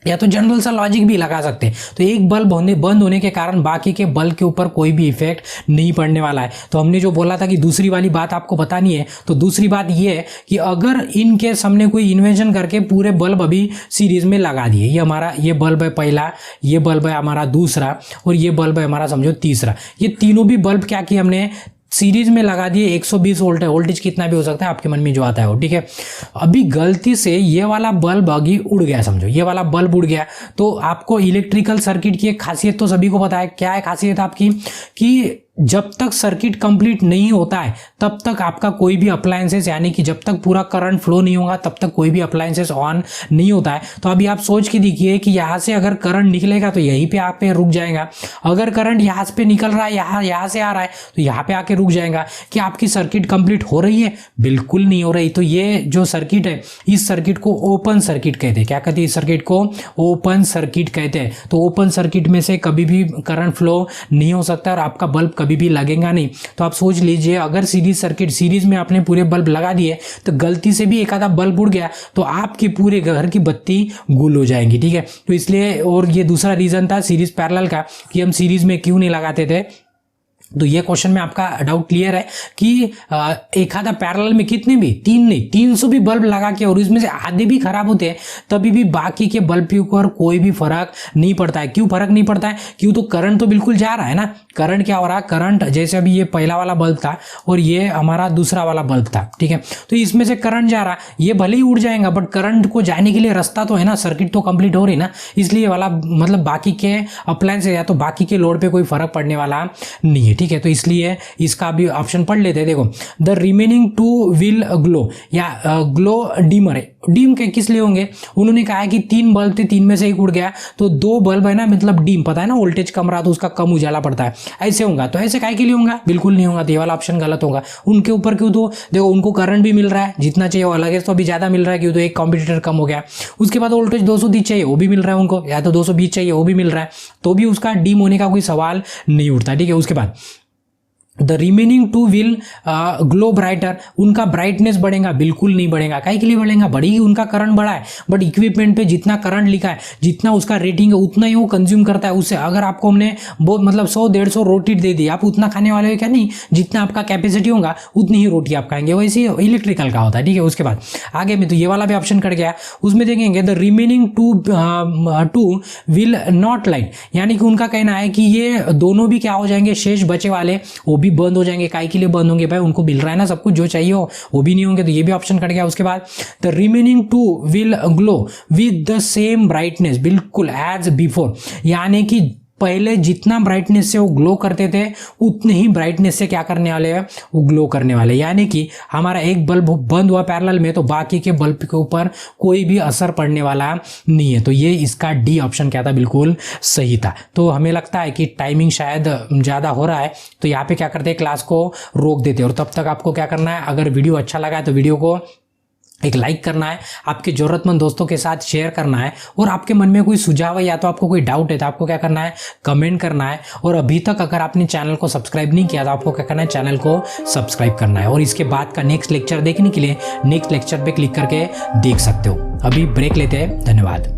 या तो जनरल सा लॉजिक भी लगा सकते हैं। तो एक बल्ब बंद होने के कारण बाकी के बल्ब के ऊपर कोई भी इफेक्ट नहीं पड़ने वाला है। तो हमने जो बोला था कि दूसरी वाली बात आपको बतानी है, तो दूसरी बात ये है कि अगर इन केस हमने कोई इन्वेंशन करके पूरे बल्ब अभी सीरीज में लगा दिए, ये हमारा ये बल्ब है पहला, ये बल्ब है हमारा दूसरा, और ये बल्ब है हमारा समझो तीसरा। ये तीनों भी बल्ब क्या किए हमने, सीरीज में लगा दिए। 120 वोल्ट है, वोल्टेज कितना भी हो सकता है आपके मन में जो आता है वो। ठीक है, अभी गलती से ये वाला बल्ब आगे उड़ गया समझो, ये वाला बल्ब उड़ गया। तो आपको इलेक्ट्रिकल सर्किट की एक खासियत तो सभी को पता है, क्या है खासियत आपकी, कि जब तक सर्किट कंप्लीट नहीं होता है तब तक आपका कोई भी अप्लायंसेस, यानी कि जब तक पूरा करंट फ्लो नहीं होगा तब तक कोई भी अप्लायंसेस ऑन नहीं होता है। तो अभी आप सोच के देखिए कि यहाँ से अगर करंट निकलेगा तो यहीं पे आप पे रुक जाएगा, अगर करंट यहाँ पे निकल रहा है, यहाँ से आ रहा है तो यहाँ पे आके रुक जाएगा। कि आपकी सर्किट कंप्लीट हो रही है, बिल्कुल नहीं हो रही। तो ये जो सर्किट है, इस सर्किट को ओपन सर्किट कहते हैं। क्या कहते हैं इस सर्किट को, ओपन सर्किट कहते हैं। तो ओपन सर्किट में से कभी भी करंट फ्लो नहीं हो सकता और आपका बल्ब कभी भी लगेगा नहीं। तो आप सोच लीजिए, अगर सीरीज में आपने पूरे बल्ब लगा दिए तो गलती से भी एक आधा बल्ब उड़ गया तो आपके पूरे घर की बत्ती गुल हो जाएंगी। ठीक है, तो इसलिए, और ये दूसरा रीजन था सीरीज पैरेलल का कि हम सीरीज में क्यों नहीं लगाते थे, तो ये क्वेश्चन में आपका डाउट क्लियर है कि एक आधा पैरेलल में कितने भी 300 भी बल्ब लगा के और इसमें से आधे भी खराब होते हैं तभी भी बाकी के बल्ब के ऊपर कोई भी फर्क नहीं पड़ता है। क्यों फर्क नहीं पड़ता है? क्यों तो करंट तो बिल्कुल जा रहा है ना। करंट क्या हो रहा है? करंट जैसे अभी ये पहला वाला बल्ब था और ये हमारा दूसरा वाला बल्ब था, ठीक है, तो इसमें से करंट जा रहा है, ये भले ही उड़ जाएगा बट करंट को जाने के लिए रास्ता तो है ना, सर्किट तो कंप्लीट हो रही ना, इसलिए वाला मतलब बाकी के अप्लायंस या तो बाकी के लोड पे कोई फर्क पड़ने वाला नहीं है, ठीक है। तो इसलिए इसका भी ऑप्शन पढ़ लेते हैं। देखो, द रिमेनिंग 2 विल ग्लो, या ग्लो डीमर है, डीम के किस लिए होंगे? उन्होंने कहा है कि 3 बल्ब थे, 3 में से एक उड़ गया तो 2 बल्ब है ना, मतलब डीम, पता है ना वोल्टेज कम रहा तो उसका कम उजाला पड़ता है, ऐसे होगा। तो ऐसे काहे के लिए होगा? बिल्कुल नहीं होगा, तो ये वाला ऑप्शन गलत होगा। उनके ऊपर क्यों? तो देखो उनको करंट भी मिल रहा है जितना चाहिए वो अलग है, तो अभी ज्यादा मिल रहा है क्यों? तो एक कॉम्पिटिटर कम हो गया। उसके बाद वोल्टेज 230 चाहिए वो भी मिल रहा है उनको, या तो 220 चाहिए वो भी मिल रहा है, तो भी उसका डीम होने का कोई सवाल नहीं उठता, ठीक है। उसके बाद the remaining 2 will glow brighter, उनका ब्राइटनेस बढ़ेगा? बिल्कुल नहीं बढ़ेगा। काहे के लिए बढ़ेगा? बढ़ेगी, उनका करंट बढ़ा है बट इक्विपमेंट पे जितना करंट लिखा है, जितना उसका रेटिंग है उतना ही वो कंज्यूम करता है। उससे अगर आपको हमने बहुत मतलब 100-150 रोटी दे दी, आप उतना खाने वाले हो क्या? नहीं, जितना आपका कैपेसिटी होगा उतनी ही रोटी आप खाएंगे, वैसे इलेक्ट्रिकल का होता है, ठीक है। उसके बाद आगे में तो ये वाला भी ऑप्शन कट गया। उसमें देखेंगे the remaining 2 will not light, यानी कि उनका कहना है कि ये दोनों भी क्या हो जाएंगे, शेष बचे वाले वो भी बंद हो जाएंगे। काहे के लिए बंद होंगे भाई? उनको मिल रहा है ना सब कुछ जो चाहिए हो, वो भी नहीं होंगे, तो ये भी ऑप्शन कट गया। उसके बाद the remaining 2 will glow with the same brightness, बिल्कुल एज बिफोर, यानी कि पहले जितना ब्राइटनेस से वो ग्लो करते थे उतने ही ब्राइटनेस से क्या करने वाले हैं, वो ग्लो करने वाले। यानी कि हमारा एक बल्ब बंद हुआ पैरेलल में तो बाकी के बल्ब के ऊपर कोई भी असर पड़ने वाला नहीं है। तो ये इसका डी ऑप्शन क्या था, बिल्कुल सही था। तो हमें लगता है कि टाइमिंग शायद ज़्यादा हो रहा है, तो यहाँ पे क्या करते हैं, क्लास को रोक देते हैं। और तब तक आपको क्या करना है, अगर वीडियो अच्छा लगा है तो वीडियो को एक लाइक करना है, आपके जरूरतमंद दोस्तों के साथ शेयर करना है, और आपके मन में कोई सुझाव है या तो आपको कोई डाउट है तो आपको क्या करना है, कमेंट करना है। और अभी तक अगर आपने चैनल को सब्सक्राइब नहीं किया तो आपको क्या करना है, चैनल को सब्सक्राइब करना है। और इसके बाद का नेक्स्ट लेक्चर देखने के लिए नेक्स्ट लेक्चर पे क्लिक करके देख सकते हो। अभी ब्रेक लेते हैं, धन्यवाद।